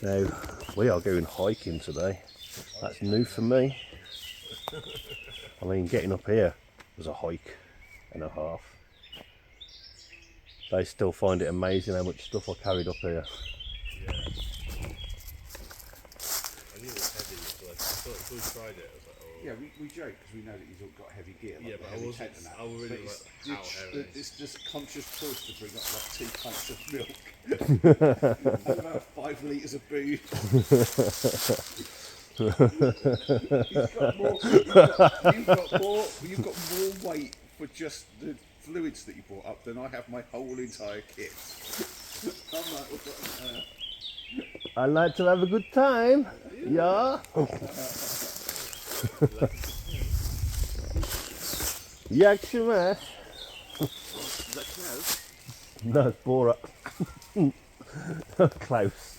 Now we are going hiking today. That's new for me. I mean, getting up here was a hike and a half. They still find it amazing how much stuff I carried up here. Yeah. I knew it was heavy, so I thought if we tried it, I was like, oh. Yeah, we joke because we know that you've got heavy gear. Like Yeah, but heavy I wasn't. tent and that. I was really But like, how heavy? it's just conscious choice to bring up like 2 pints of milk and about 5 litres of booze. You've got more weight for just the fluids that you brought up than I have my whole entire kit. I'm like, what the hell? I like to have a good time. Yeah. Jak się masz? Is that Klaus? No, it's Borat. Klaus. Is that Klaus?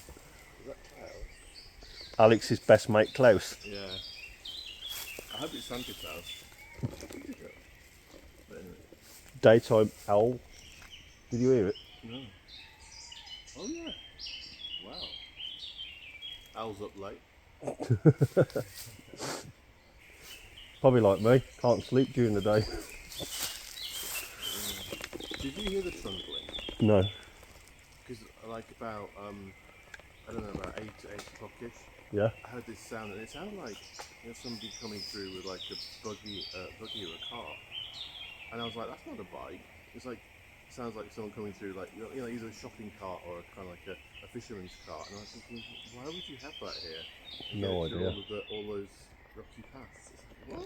Alex's best mate, Klaus. Yeah. I hope it's Santa Claus. Daytime owl. Did you hear it? No. Oh yeah. Wow. Owl's up late. Probably like me. Can't sleep during the day. Did you hear the trundling? No. Because like about I don't know, about 8 o'clock-ish, Yeah. I heard this sound and it sounded like somebody coming through with like a buggy or a car. And I was like, that's not a bike. It's like, it sounds like someone coming through, like, you know, either a shopping cart or kind of like a fisherman's cart. And I was thinking, why would you have that here? And No get through idea. all those rocky paths. It's like, what?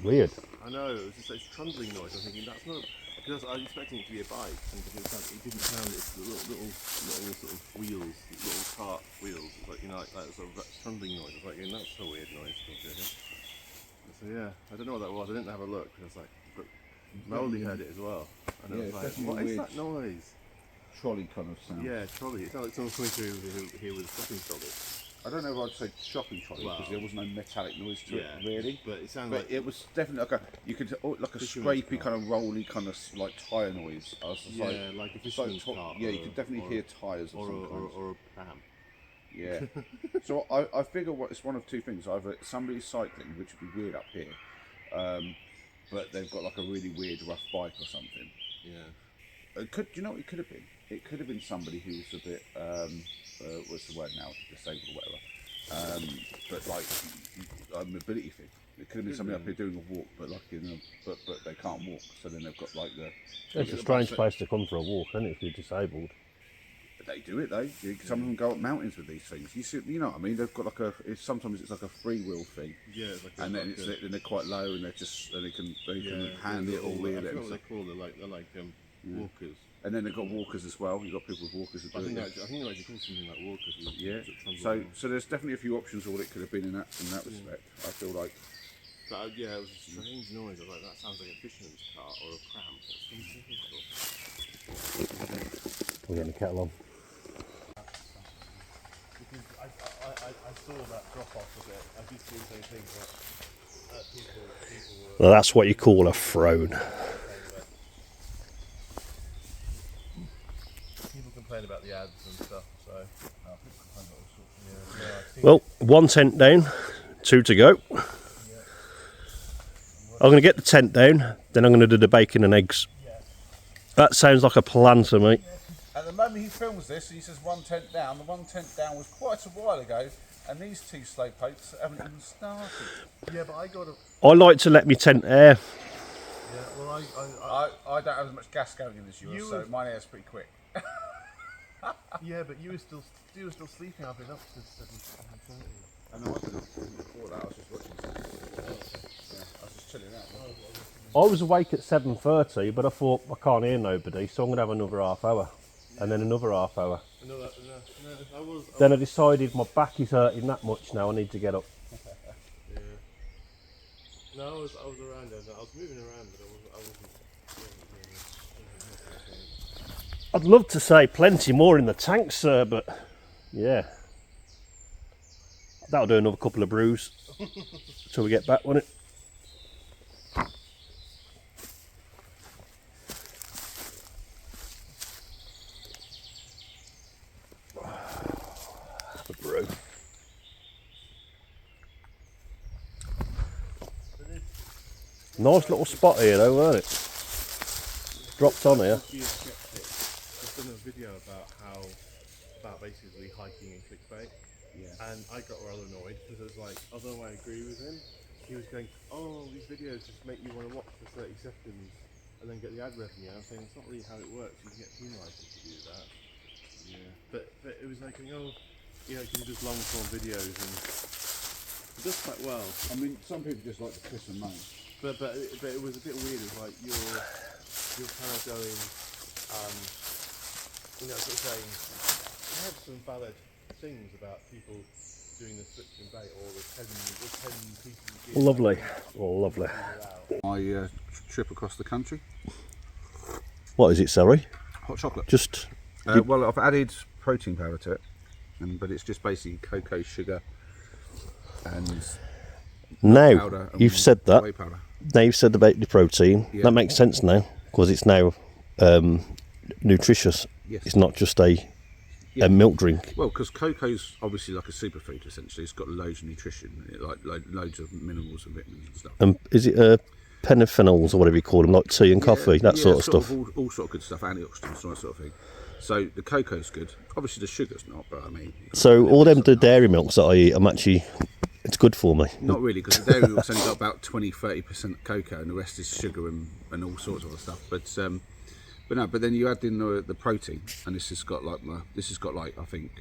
Weird. I know, it was just this trundling noise. I'm thinking, that's not, because I was expecting it to be a bike, and it didn't sound, it's the little sort of wheels, little cart wheels. It's like, you know, like that sort of trundling noise. It's like, that's a weird noise. So yeah, I don't know what that was. I didn't have a look. I was like, but Moley heard it as well. And I was like, what is that noise? Trolley kind of sound. Yeah, trolley. It sounded like someone coming through here with a shopping trolley. I don't know if I'd say shopping trolley because there was no metallic noise to it really. But it sounded like it was definitely like a scrapey kind of rolly kind of like tyre noise. I was just like a fisherman's cart. Yeah, you could definitely hear tyres or a pram. Yeah. So I figure it's one of two things. Either somebody's cycling, which would be weird up here, but they've got like a really weird rough bike or something. Yeah. Do you know what it could have been? It could have been somebody who's a bit, what's the word now, disabled or whatever. But like a mobility thing. It could have been somebody up here doing a walk, but like but they can't walk. So then they've got like the. It's a strange place to come for a walk, isn't it, if you're disabled? They do it though. Some of them go up mountains with these things. You know what I mean? They've got like sometimes it's like a freewheel thing. Yeah, it's like and then they're quite low and they can handle it or wheel it. What they call they're like walkers. And then they've got walkers as well. You've got people with walkers that do it. I think they're actually called something like walkers. Yeah. So there's definitely a few options of what it could have been in that respect. I feel like. But yeah, it was a strange noise. I was like, that sounds like a fisherman's cart or a pram or something. We're getting the kettle on. Because I saw that drop off a bit. I did see the same thing, but people were. Well, that's what you call a throne. People complain about the ads and stuff, so. Well, 1 tent down, 2 to go. I'm going to get the tent down, then I'm going to do the bacon and eggs. That sounds like a plan to me. At the moment he films this, he says 1 tent down. The 1 tent down was quite a while ago, and these 2 slopes haven't even started. Yeah, but I got a. I like to let me tent air. Yeah, well, I don't have as much gas going in as yours, so mine air's pretty quick. Yeah, but you were still sleeping. I've been up since 7:30. I know I've been up before that. I was just watching something. Yeah, I was just chilling out. I was awake at 7:30, but I thought I can't hear nobody, so I'm going to have another half hour, and then another half hour. No, I was. Then I decided my back is hurting that much now. I need to get up. Yeah. No, I was around there. I was moving around, but I wasn't. I'd love to say plenty more in the tank, sir, but yeah, that'll do another couple of brews until we get back, won't it? Nice little spot here though, weren't it? Dropped on here. I've done a video about basically hiking and clickbait. Yeah. And I got rather annoyed because I was like, although I agree with him, he was going, oh, these videos just make you want to watch for 30 seconds and then get the ad revenue. I'm saying it's not really how it works. You can get penalised if you do that. Yeah. But it was like, oh, you can do just long form videos and it does quite well. I mean, some people just like to piss and moan. But it was a bit weird. It's like you're kind of going, sort of saying, I have some valid things about people doing the switch and bait or the 10 pieces of gear. Lovely. Oh, lovely. My trip across the country. What is it, sorry? Hot chocolate. Just... Well, I've added protein powder to it, but it's just basically cocoa, sugar, and now, powder. And you've said that. whey powder. Now you've said about the protein. Yeah. That makes sense now, because it's now nutritious. Yes. It's not just a milk drink. Well, because cocoa's obviously like a superfood, essentially. It's got loads of nutrition, like loads of minerals and vitamins and stuff. Is it pennyphenols or whatever you call them, like tea and coffee, that sort of stuff? All sort of good stuff, antioxidants, all that sort of thing. So the cocoa's good. Obviously the sugar's not, but I mean... So all them the dairy milks that I eat, it's good for me. Not really, because the dairy milk's only got about 20-30% cocoa and the rest is sugar and all sorts of other stuff. But then you add in the protein, and this has got like I think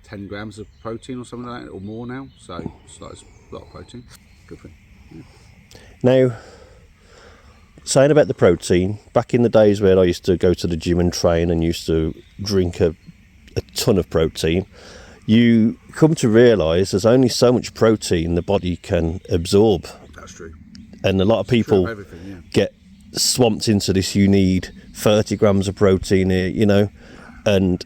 10 grams of protein or something like that, or more now. So it's a lot of protein. Good thing. Yeah. Now, saying about the protein, back in the days where I used to go to the gym and train and used to drink a ton of protein, you come to realise there's only so much protein the body can absorb. That's true. And a lot of people get swamped into this, you need 30 grams of protein here, and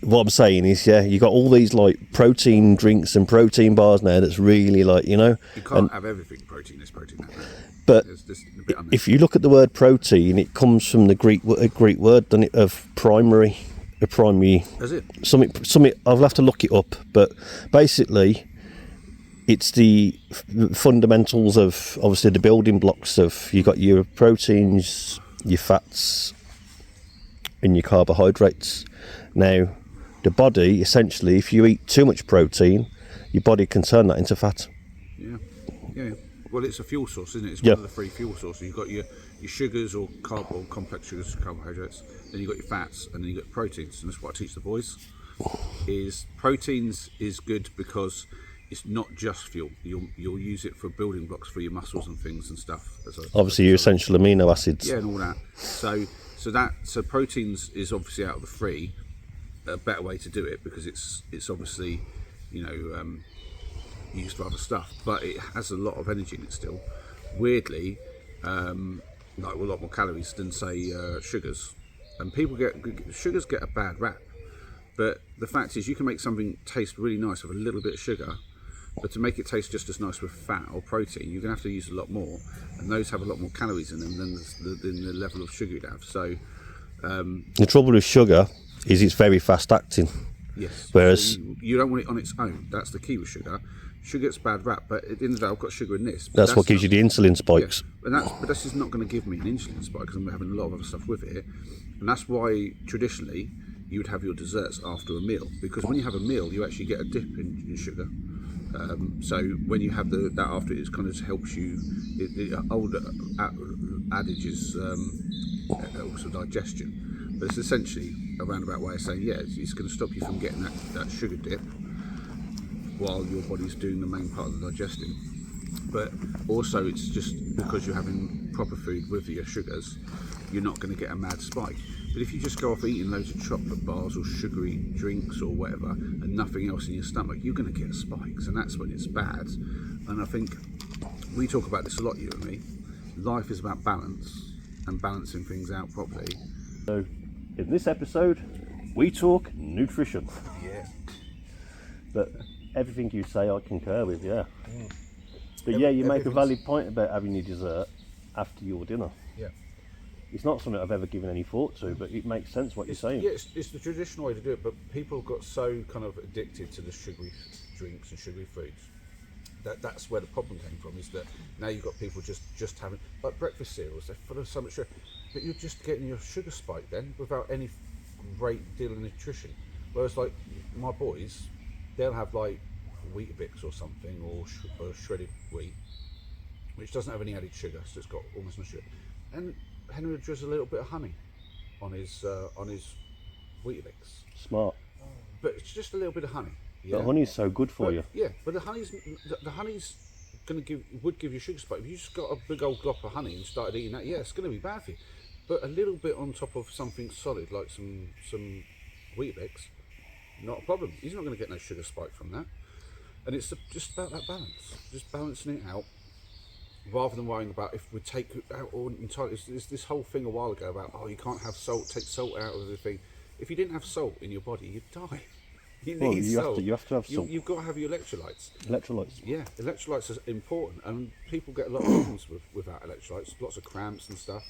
what I'm saying is, you got all these like protein drinks and protein bars now that's really like, You can't have everything protein, there's protein out there. But if you look at the word protein, it comes from the Greek word, doesn't it, of primary. Is it? Something, I'll have to look it up, but basically it's the fundamentals of, obviously, the building blocks of, you got your proteins, your fats, and your carbohydrates. Now, the body, essentially, if you eat too much protein, your body can turn that into fat. Yeah. Well, it's a fuel source, isn't it? It's one of the three fuel sources. You've got your sugars or complex sugars, carbohydrates, then you've got your fats, and then you've got proteins. And that's what I teach the boys. Is proteins is good because it's not just fuel. You'll use it for building blocks for your muscles and things and stuff. Obviously, your essential amino acids. Yeah, and all that. So proteins is obviously out of the three a better way to do it, because it's obviously used for other stuff, but it has a lot of energy in it still. Weirdly, like a lot more calories than say sugars, and sugars get a bad rap. But the fact is, you can make something taste really nice with a little bit of sugar, but to make it taste just as nice with fat or protein, you're going to have to use a lot more, and those have a lot more calories in them than the level of sugar you'd have. So the trouble with sugar is it's very fast acting. Yes. Whereas so you don't want it on its own. That's the key with sugar. Sugar gets bad rap, but at the end of the day, I've got sugar in this. That's what gives you the insulin spikes. Yeah. But this is not going to give me an insulin spike, because I'm having a lot of other stuff with it. And that's why traditionally you would have your desserts after a meal, because when you have a meal, you actually get a dip in sugar. So when you have that after, it kind of helps you. The old adage is also digestion. But it's essentially a roundabout way of saying, it's going to stop you from getting that sugar dip while your body's doing the main part of the digesting. But also, it's just because you're having proper food with your sugars, you're not going to get a mad spike. But if you just go off eating loads of chocolate bars or sugary drinks or whatever, and nothing else in your stomach, you're going to get spikes, and that's when it's bad. And I think we talk about this a lot, you and me. Life is about balance and balancing things out properly. So, in this episode, we talk nutrition. Yeah. But everything you say, I concur with, But you make a valid point about having your dessert after your dinner. Yeah. It's not something I've ever given any thought to, but it makes sense what you're saying. Yeah, it's the traditional way to do it, but people got so kind of addicted to the sugary drinks and sugary foods that's where the problem came from. Is that now you've got people just having like breakfast cereals. They're full of so much sugar, but you're just getting your sugar spike then without any great deal of nutrition. Whereas like my boys, they'll have like Weetabix or something, or shredded wheat, which doesn't have any added sugar, so it's got almost no sugar. And Henry would drizzle a little bit of honey on his Weetabix. Smart. But it's just a little bit of honey. Yeah? But honey's so good for you. Yeah, but the honey's would give you sugar spike. If you just got a big old glop of honey and started eating that, yeah, it's going to be bad for you. But a little bit on top of something solid like some Weetabix, not a problem. He's not going to get no sugar spike from that. And it's just about that balance, just balancing it out, rather than worrying about if we take it out all entirely. There's this whole thing a while ago about, you can't have salt, take salt out of the thing. If you didn't have salt in your body, you'd die. You need salt. You have to have salt. You've got to have your electrolytes. Electrolytes. Yeah, electrolytes are important, and people get a lot of problems without electrolytes, lots of cramps and stuff.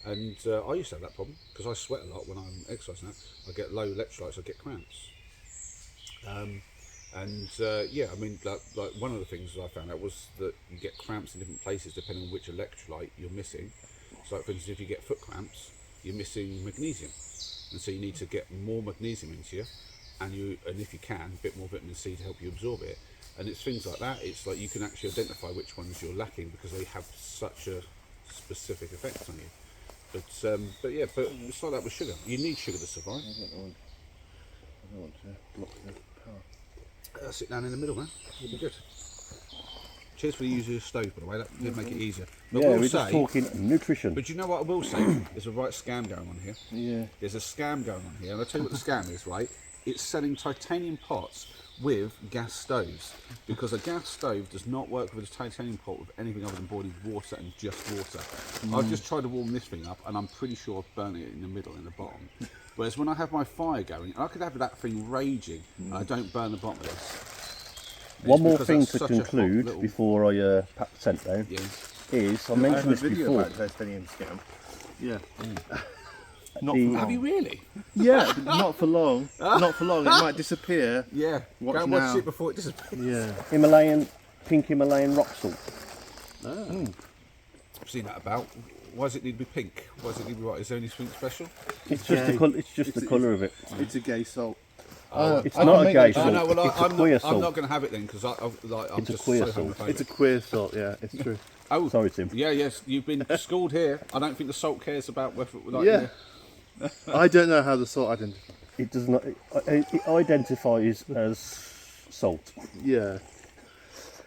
And I used to have that problem because I sweat a lot when I'm exercising. I get low electrolytes, I get cramps. Yeah, I mean, like one of the things I found out was that you get cramps in different places depending on which electrolyte you're missing. So, like, for instance, if you get foot cramps, you're missing magnesium, and so you need to get more magnesium into you, and if you can, a bit more vitamin C to help you absorb it. And it's things like that. It's like you can actually identify which ones you're lacking because they have such a specific effect on you. But it's like that with sugar. You need sugar to survive. I don't want to block the power. Sit down in the middle, man. You'll be good. Cheers for the use of your stove, by the way. That did make it easier. But Yeah, we're just talking nutrition. But you know what I will say? There's a right scam going on here. Yeah. There's a scam going on here, and I'll tell you what the scam is, right? It's selling titanium pots with gas stoves, because a gas stove does not work with a titanium pot with anything other than boiling water and just water. I've just tried to warm this thing up, and I'm pretty sure I've burnt it in the middle and the bottom. Whereas when I have my fire going, I could have that thing raging, and I don't burn the bottom of this. One more thing to conclude before I pat the tent down is, I mentioned this before. About titanium scam. Yeah. Not for long. Have you really? Yeah, not for long. Not for long. It might disappear. Yeah. Watch Go and now. watch it before it disappears. Yeah. Pink Himalayan rock salt. I've seen that about. Why does it need to be pink? Why does it need to be white? Is there anything special? It's just the colour of it. It's a gay salt. It's not a gay Oh, salt. no, well, It's a queer salt. I'm not going to have it then because I'm It's a just queer so salt. homophobic. It's a queer salt. Yeah, it's true. Oh, Sorry, Tim. Yeah, yes, you've been schooled here. I don't think the salt cares about whether. Like, Yeah. I don't know how the salt identifies. It does not. It identifies as salt. Yeah.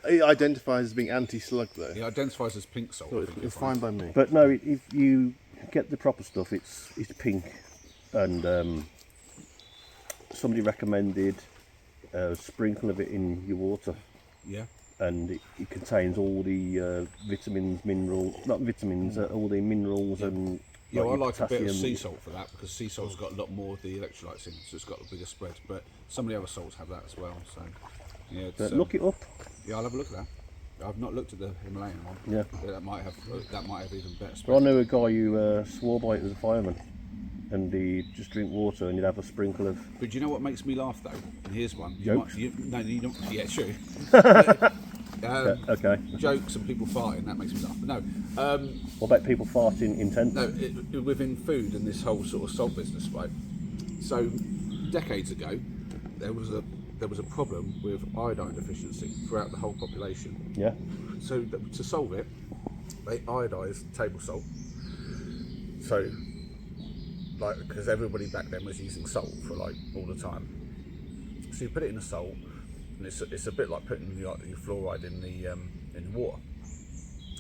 It identifies as being anti-slug though. It identifies as pink salt. So I think it's fine by me. But no, if you get the proper stuff, it's pink, and somebody recommended a sprinkle of it in your water, Yeah. and it contains all the vitamins, minerals, not vitamins, all the minerals and. Yeah, well, I your like a bit of potassium. sea salt for that because sea salt's got a lot more of the electrolytes in, so it's got a bigger spread. But some of the other salts have that as well. So yeah, it's, But look it up. yeah, I'll have a look at that. I've not looked at the Himalayan one. Yeah. But that might have even better But I spread. know a guy who swore by it as a fireman, and he'd just drink water and he'd have a sprinkle of. But do you know what makes me laugh though? And here's one. Jokes? You don't. Yeah, true. Okay. Jokes and people farting, that makes me laugh. But no, What about people farting in tents? no, within food and this whole sort of salt business, right? So, decades ago, there was a problem with iodine deficiency throughout the whole population. Yeah. So to solve it, they iodised table salt. So, like, because everybody back then was using salt for like all the time. So you put it in the salt, and it's a bit like putting your fluoride in the water.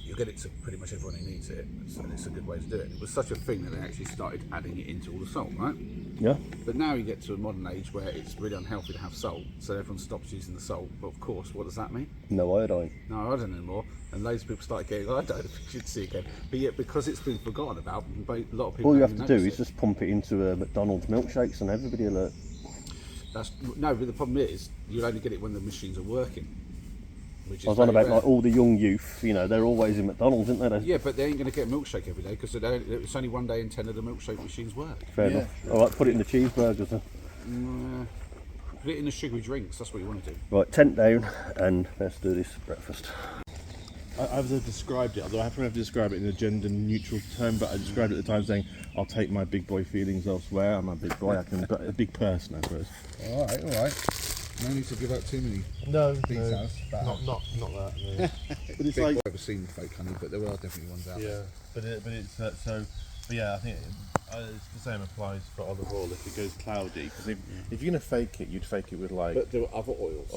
You'll get it to pretty much everyone who needs it, so it's a good way to do it. It was such a thing that they actually started adding it into all the salt, right? Yeah. But now you get to a modern age where it's really unhealthy to have salt, so everyone stops using the salt. But of course, what does that mean? No iodine. No iodine anymore, and loads of people started getting iodine deficiency again. But yet, because it's been forgotten about, a lot of people. All you have to do notice is it. just pump it into a McDonald's milkshakes and everybody alert. No, but the problem is you'll only get it when the machines are working. Which is I was on very about rare. like all the young youth, they're always in McDonald's, aren't they? Yeah, but they ain't going to get a milkshake every day because it's only 1 day in 10 of the milkshake machines work. Fair enough. All right, put it in the cheeseburgers then. Put it in the sugary drinks. That's what you want to do. Right, tent down and let's do this breakfast. I've described it, although I haven't had to describe it in a gender neutral term, but I described it at the time saying, I'll take my big boy feelings elsewhere. I'm a big boy, I can, but a big person, I suppose. Alright. No need to give out too many details. Not that. No. But it's like I've never seen fake honey, but there are definitely ones out there. But it's But yeah, I think it's the same applies for olive oil if it goes cloudy. Because if you're going to fake it, you'd fake it with like. But there are other oils.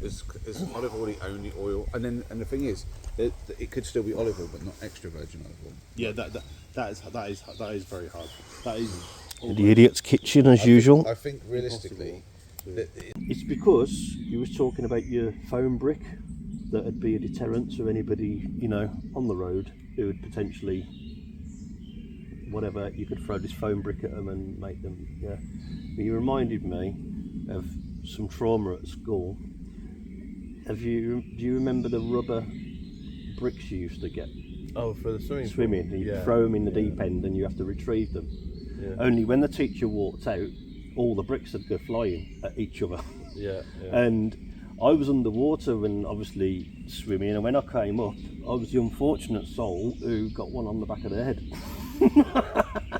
Is olive oil the only oil? And the thing is, it could still be olive oil, but not extra virgin olive oil. Yeah, that is very hard. That is The idiot's kitchen as usual. I think realistically, It's because you was talking about your foam brick that would be a deterrent to anybody, on the road who would potentially, whatever, you could throw this foam brick at them and make them, But you reminded me of some trauma at school. Do you remember the rubber bricks you used to get? Oh, for the Swimming. And you throw them in the deep end and you have to retrieve them. Yeah. Only when the teacher walked out, all the bricks would go flying at each other. Yeah. And I was underwater when obviously swimming, and when I came up, I was the unfortunate soul who got one on the back of the head.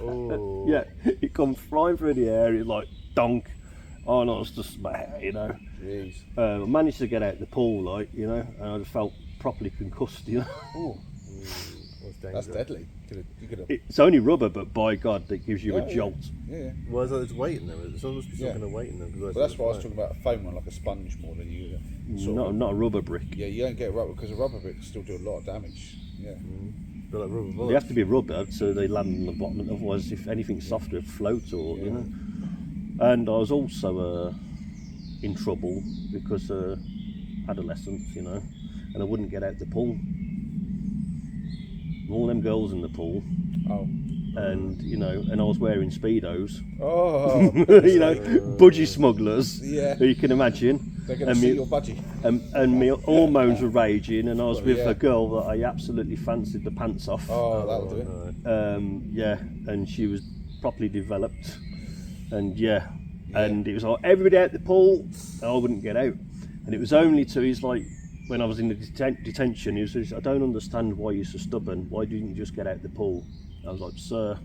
Oh. Yeah, it comes flying through the air, it's like donk. Oh no, it's just Jeez. I managed to get out the pool, and I just felt properly concussed, Oh. That's deadly. You could have. It's only rubber, but by God, that gives you a jolt. Yeah. Well, there's weight in them. There's must be some kind of weight in them. But that's why I was talking about a foam one, like a sponge, more than you. Not a rubber brick. Yeah, you don't get rubber because a rubber brick still do a lot of damage. Yeah. But like rubber bullets. They have to be rubber so they land on the bottom. Otherwise, if anything's softer, it floats or And I was also in trouble because adolescence, and I wouldn't get out the pool. All them girls in the pool. Oh. And and I was wearing speedos. Oh. Budgie smugglers. Yeah. Who you can imagine. They're going to see your budgie. And my hormones were raging, and I was with a girl that I absolutely fancied the pants off. Oh, that'll do it. And she was properly developed, and and it was like everybody out the pool, and I wouldn't get out. And it was only to he's like, when I was in the detention, he says, I don't understand why you're so stubborn. Why didn't you just get out the pool? I was like, sir,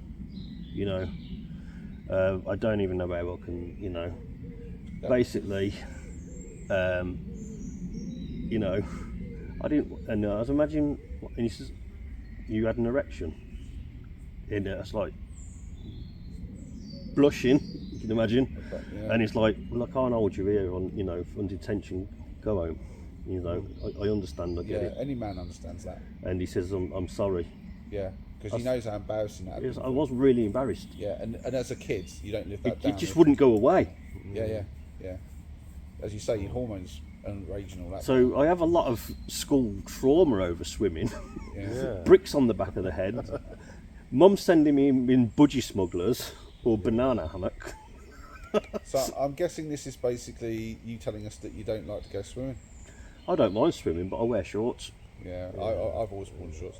I don't even know how I can, basically, I didn't, and I was imagining, and he says, you had an erection. And it's like, blushing, you can imagine. And it's like, well, I can't hold you here on, on detention, go home. I understand, I get it. Yeah, any man understands that. And he says, I'm sorry. Yeah, because he knows how embarrassing that is. I was really embarrassed. Yeah, and as a kid, you don't live that down. It just wouldn't go away. Yeah. As you say, your hormones and rage and all that. So I have a lot of school trauma over swimming. Bricks on the back of the head. Mum sending me in budgie smugglers or banana hammock. So I'm guessing this is basically you telling us that you don't like to go swimming. I don't mind swimming, but I wear shorts. Yeah. I've always worn shorts.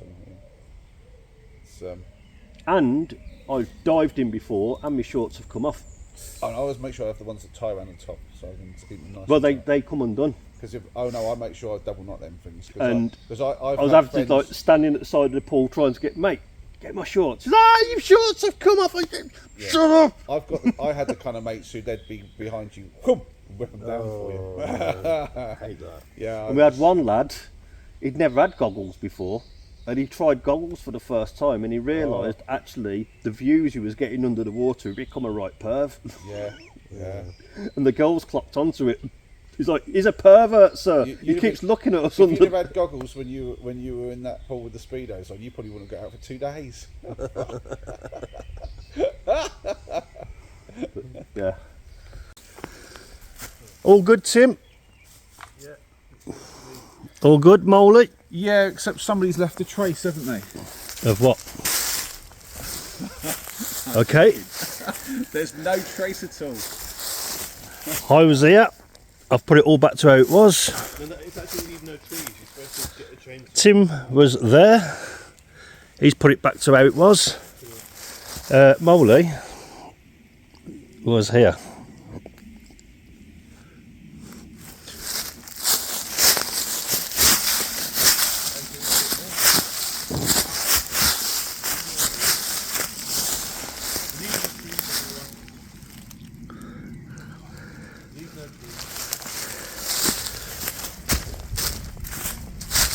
And I've dived in before, and my shorts have come off. I always make sure I have the ones that tie around the top, so I can keep them nice. Well, they come undone. Because I make sure I double knot them things. And I was having to standing at the side of the pool trying to get my shorts. Your shorts have come off. Shut up. I had the kind of mates who they'd be behind you, whoop, whip them down for you. I hate that. Yeah. And we had one lad. He'd never had goggles before. And he tried goggles for the first time, and he realised actually the views he was getting under the water had become a right perv. Yeah. And the girls clocked onto it. He's like, he's a pervert, sir. He keeps looking at us. If you'd have had goggles when you were in that pool with the speedos on, you probably wouldn't go out for 2 days. Yeah. All good, Tim? Yeah. All good, Moley? Yeah, except somebody's left a trace, haven't they? Of what? Okay. There's no trace at all. I was here. I've put it all back to how it was. If actually leave no trees, you're supposed to get a chainsaw. Tim was there. He's put it back to how it was. Moley was here.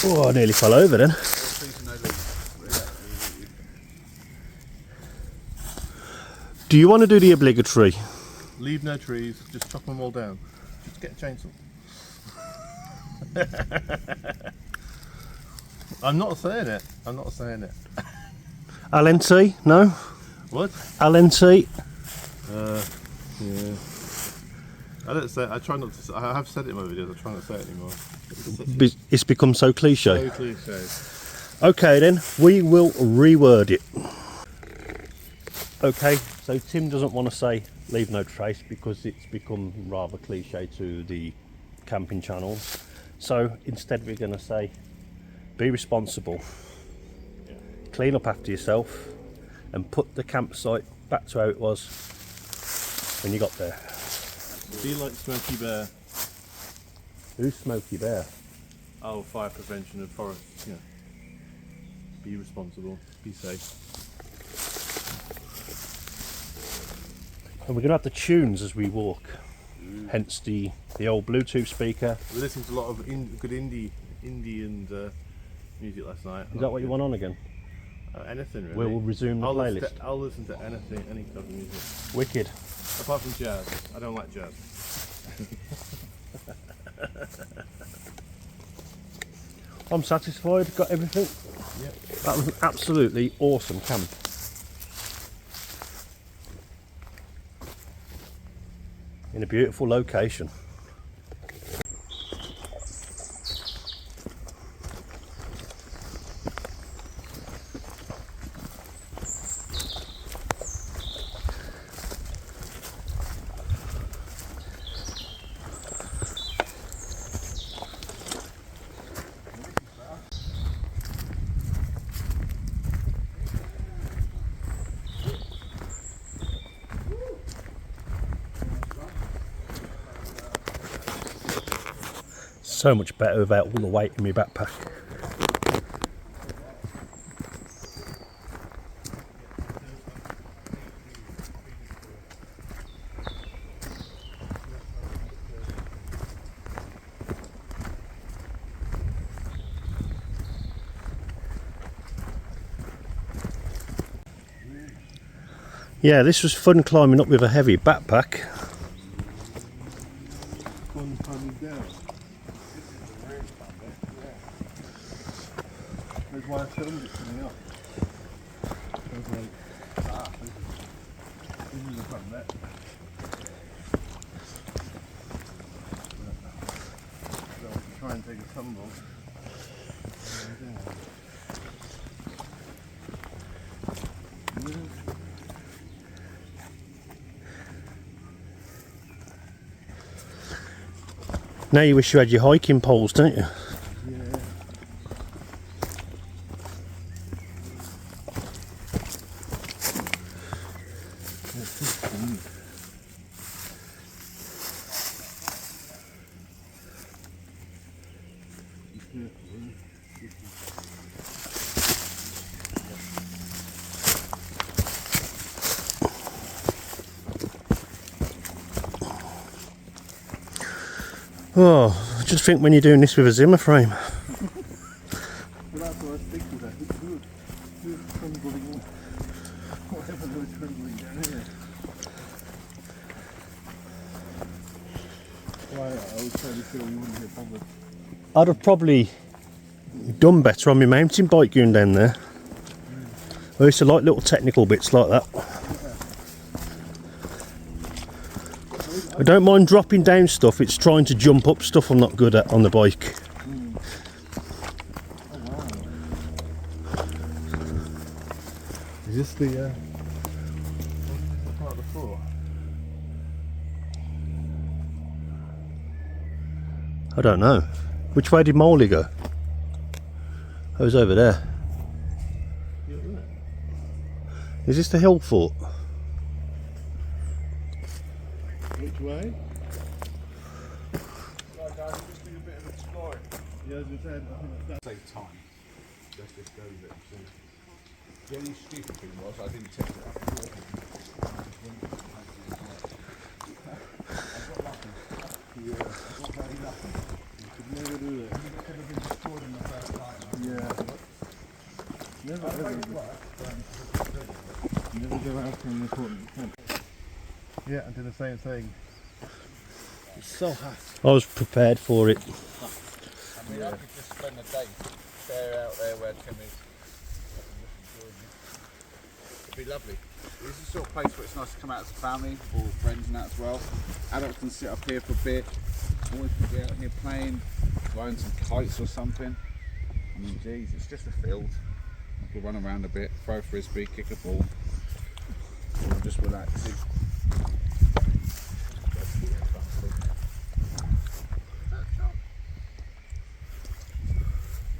Oh, I nearly fell over then. Do you want to do the obligatory? Leave no trees, just chop them all down. Just get a chainsaw. I'm not saying it. I'm not saying it. LNT? No? What? LNT? Yeah. I don't say. I try not to. I have said it in my videos. I try not to say it anymore. It's become so cliche. So cliche. Okay then, we will reword it. Okay, so Tim doesn't want to say leave no trace because it's become rather cliche to the camping channels. So instead we're going to say be responsible, clean up after yourself and put the campsite back to how it was when you got there. Be like Smokey Bear. Who's Smokey Bear? Oh, fire prevention and forest. Yeah. Be responsible. Be safe. And we're going to have the tunes as we walk, hence the old Bluetooth speaker. We listened to a lot of good indie and music last night. Is that what you want on again? Anything really. We'll resume the playlist. I'll listen to anything, any type of music. Wicked. Apart from jazz. I don't like jazz. I'm satisfied, got everything. Yep. That was an absolutely awesome camp. In a beautiful location. So much better without all the weight in my backpack. Yeah, this was fun climbing up with a heavy backpack. Fun climbing down. That's why I filmed it coming up. I was like, this is a fun bit. I don't want to try and take a tumble. Now you wish you had your hiking poles, don't you? Yeah. Oh, I just think when you're doing this with a Zimmer frame. Well, that's what I was thinking. Who's trembling? Whatever they were trembling down here. Why? I was trying to feel you wouldn't get bothered. I'd have probably done better on my mountain bike going down there. I used to like little technical bits like that. I don't mind dropping down stuff, it's trying to jump up stuff I'm not good at on the bike. Is this the part of the floor? I don't know. Which way did Moley go? Oh, it was over there. Yeah, isn't it? Is this the hill fort? Which way? Right guys, I'm just doing a bit of exploring. Yeah, as I said, I think that's Save time. Just go with it. So, the only stupid thing was I didn't test it up. I got very lucky. You could never do that. You could have been destroyed in the first Never go out from the important. Yeah, and do the same thing. It's so hot. I was prepared for it. I mean, I could just spend a day there out there where Tim is. It'd be lovely. This is the sort of place where it's nice to come out as a family or friends and that as well. Adults can sit up here for a bit. Boys can be out here playing, flying some kites or something. I mean, geez, it's just a field. I could run around a bit, throw a frisbee, kick a ball, or just relaxing.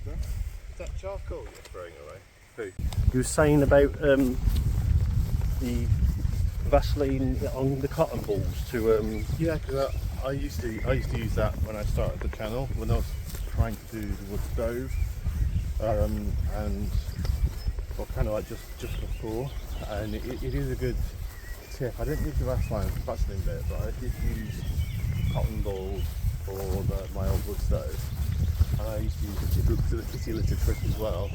Is that charcoal you're throwing away? You were saying about the Vaseline on the cotton balls to Yeah, because I used to use that when I started the channel, when I was trying to do the wood stove, and well, kind of like just before, and it is a good tip. I didn't use the Vaseline bit, but I did use cotton balls for my old wood stove, and I used to use the kitty litter trick as well,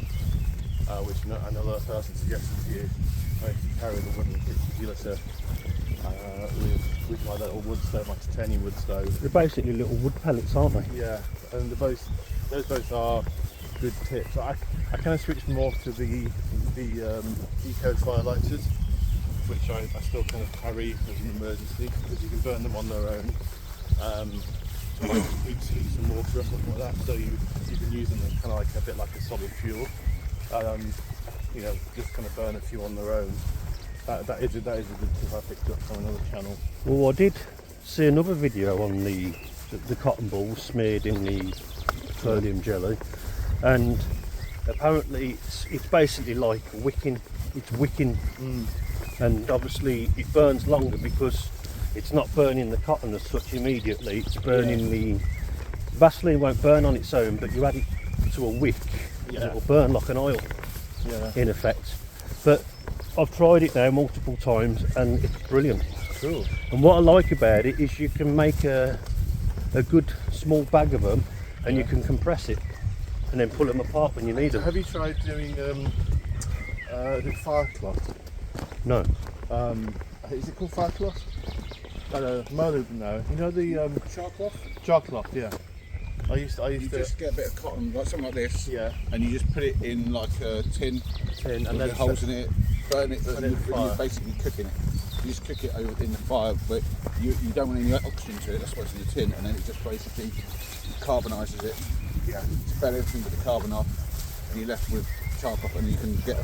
which another person suggested to you. I used to carry the wooden kitty litter with my little wood stove, my titanium wood stove. they're basically little wood pellets, aren't they? Yeah, and those both are good tips. I kind of switched more to the eco firelighters, which I still kind of carry as an emergency because you can burn them on their own. So like heat some water or something like that, so you can use them as kind of like a bit like a solid fuel. You know, just kind of burn a few on their own. That is a good tip I picked up from another channel. Well, I did see another video on the cotton balls smeared in the petroleum jelly, and apparently it's basically like wicking. It's wicking, and obviously it burns longer because it's not burning the cotton as such immediately. It's burning the Vaseline won't burn on its own, but you add it to a wick, and it will burn like an oil, in effect. But I've tried it now multiple times, and it's brilliant. Cool. And what I like about it is you can make a good small bag of them, and you can compress it, and then pull them apart when you need them. Have you tried doing the fire cloth? No. Is it called fire cloth? Moley would know. You know the Char cloth? jar cloth? Yeah. I used You to just get a bit of cotton, like something like this, yeah, and you just put it in like a tin, and with then the holes in it, burn it, Burn and it in you're fire. basically cooking it. You just cook it over in the fire, but you don't want any oxygen to it, that's why it's in the tin, and then it just basically carbonises it. Yeah. Burn everything but the carbon off, and you're left with charcoal, and you can get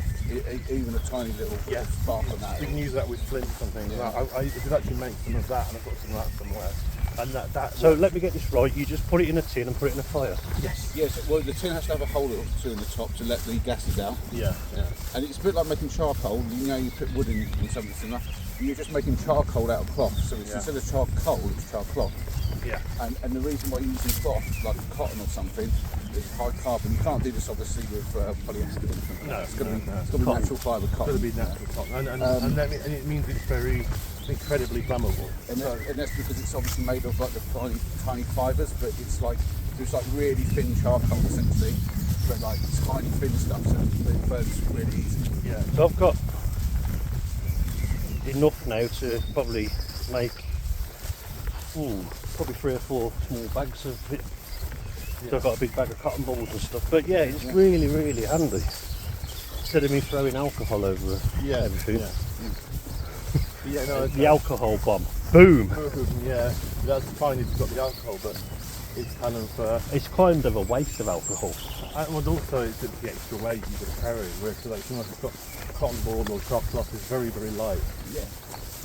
even a tiny little spark on that. You can use that with flint or something. Yeah. I did actually make some of that, and I've got some of that somewhere. And that So let me get this right. You just put it in a tin and put it in a fire. Yes, well the tin has to have a hole or two in the top to let the gases out. yeah. And it's a bit like making charcoal. You know, you put wood in something similar. You're just making charcoal out of cloth. So it's instead of charcoal, it's charcloth. Yeah. And the reason why you're using cloth, like cotton or something, is high carbon. You can't do this obviously with polyester. No, it's got to be Cotton. natural fibre It's got cotton. to be natural cotton, and it means it's very incredibly flammable. And that's because it's obviously made of like the tiny fibres, but it's like really thin charcoal essentially, but like tiny thin stuff, so it burns really easy. Yeah. So I've got enough now to probably make probably 3 or 4 small bags of it. So I've got a big bag of cotton balls and stuff. But yeah, it's really, really handy. Instead of me throwing alcohol over everything. Yeah, no, The alcohol bomb. Boom! yeah, that's fine if you've got the alcohol, but it's kind of It's kind of a waste of alcohol. and also it's the extra weight you've got to carry. Whereas like something like a cotton ball or cloth is very, very light. Yeah.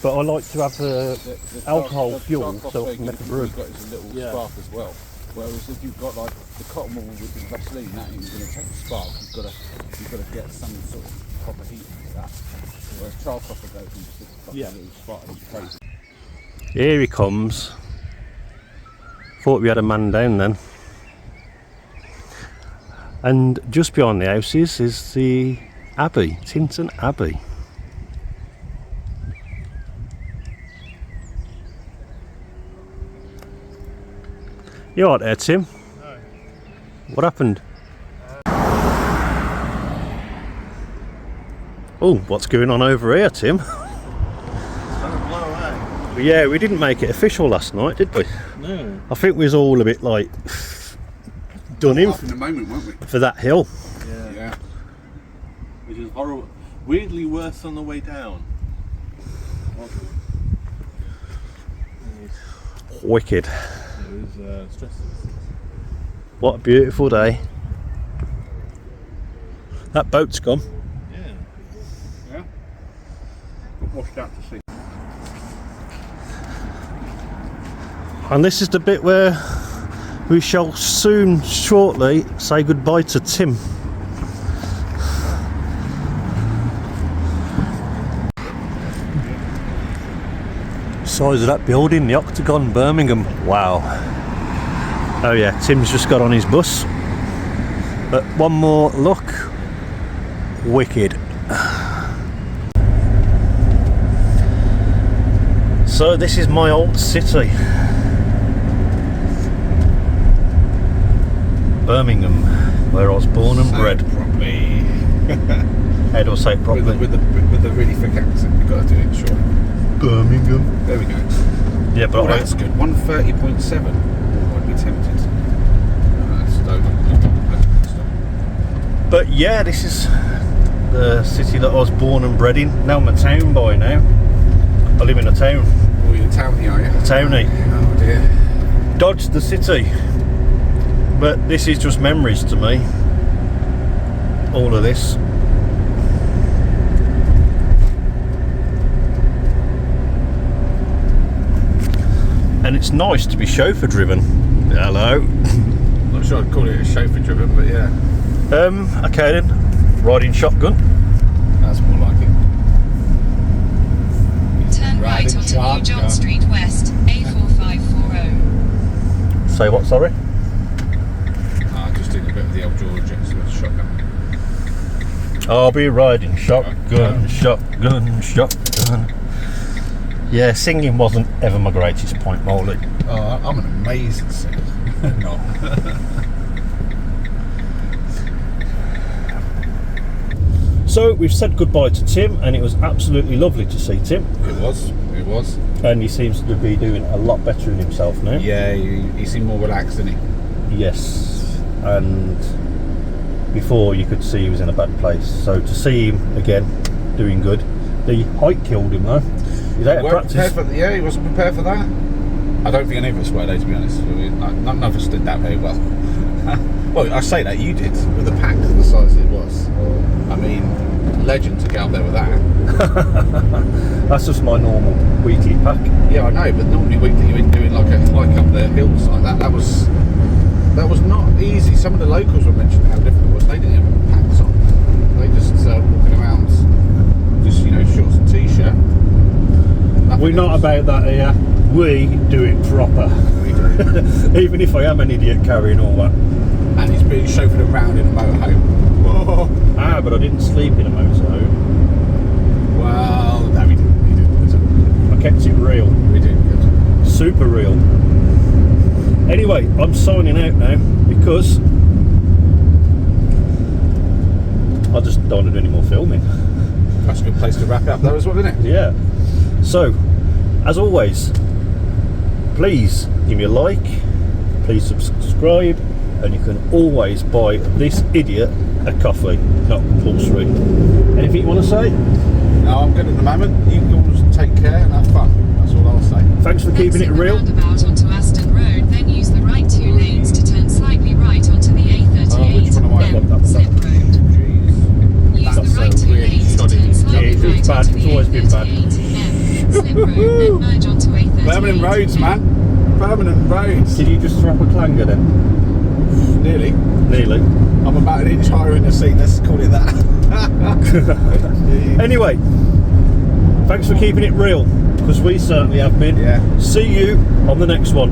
But I like to have the alcohol fuel charcoal so I can make a brew. You've got is a little spark as well. Whereas if you've got like the cotton wool with the Vaseline, that ain't going to take the spark. You've got to get some sort of proper heat for that. Whereas charcoal will go from just a little spark and it's crazy. Here he comes. Thought we had a man down then. And just behind the houses is the Abbey, Tintern Abbey. You alright there, Tim? No. What happened? Oh, what's going on over here, Tim? It's gonna blow away. Yeah, we didn't make it official last night, did we? No. I think we was all a bit like done in Half in a moment, weren't we? for that hill. Yeah. Yeah. Which is horrible. Weirdly worse on the way down. Wicked. It was stressful. What a beautiful day. That boat's gone. Yeah. Yeah. Got washed out to sea. And this is the bit where we shall soon, shortly, say goodbye to Tim. Size of that building, the Octagon, Birmingham. Wow. Oh yeah, Tim's just got on his bus. But one more look. Wicked. So this is my old city. Birmingham, where I was born and bred. Properly. How do I say it properly? With the really thick accent, you've got to do it, sure. Birmingham. There we go. Yeah, but Oh, that's good. 130.7. I'd be tempted. That's over. But yeah, this is the city that I was born and bred in. Now I'm a town boy now. I live in a town. Oh, you're a townie, are you? A townie. Oh dear. Dodged the city. But this is just memories to me. All of this. And it's nice to be chauffeur driven. Hello. Not sure I'd call it a chauffeur driven, but yeah. Okay then. Riding shotgun. That's more like it. Turn right Riding onto New John shotgun. Street West, A4540. Say what, sorry? I just did a bit of the old Georgia, so it's shotgun. I'll be riding shotgun, shotgun, shotgun. Yeah, singing wasn't ever my greatest point, Moley. Oh, I'm an amazing singer. No. So we've said goodbye to Tim, and it was absolutely lovely to see Tim. It was. And he seems to be doing a lot better in himself now. Yeah, he seemed more relaxed, didn't he? Yes, and before you could see he was in a bad place. So to see him again doing good. The height killed him though. He's out of practice. Yeah, he wasn't prepared for that. I don't think any of us were, though, to be honest. None of us did that very well. Well, I say that, you did, with the pack the size it was. I mean, legend to get up there with that. That's just my normal weekly pack. Yeah, I know, but normally weekly you're doing like a hike up the hills like that. That was not easy. Some of the locals were mentioning how difficult it was. They didn't even have packs on. They just walking around, just shorts and t-shirt. We're not about that here. We do it proper. We do. Even if I am an idiot carrying all that. And he's being chauffeured around in a motorhome. Whoa. Ah, but I didn't sleep in a motorhome. Well, no, we didn't. I kept it real. We did good. Super real. Anyway, I'm signing out now because I just don't want to do any more filming. That's a good place to wrap it up though as well, isn't it? Yeah. So, as always, please give me a like, please subscribe, and you can always buy this idiot a coffee, not compulsory. Anything you want to say? No, I'm good at the moment. You guys take care and have fun. That's all I'll say. Thanks for keeping it Exit the real. roundabout onto Aston Road, then use the right 2 lanes to turn slightly right onto the A38, which one am I on? then Slip Road. Jeez. Use That's the right so 2 weird. lanes to Shoddy. turn slightly It's right bad. onto It's the always been bad. A38, then Slip Road, then merge onto A38. Permanent roads, man. Permanent roads. Did you just throw up a clanger then? Nearly. Nearly. I'm about an inch higher in the seat, let's call it that. Anyway, thanks for keeping it real, because we certainly have been. Yeah. See you on the next one.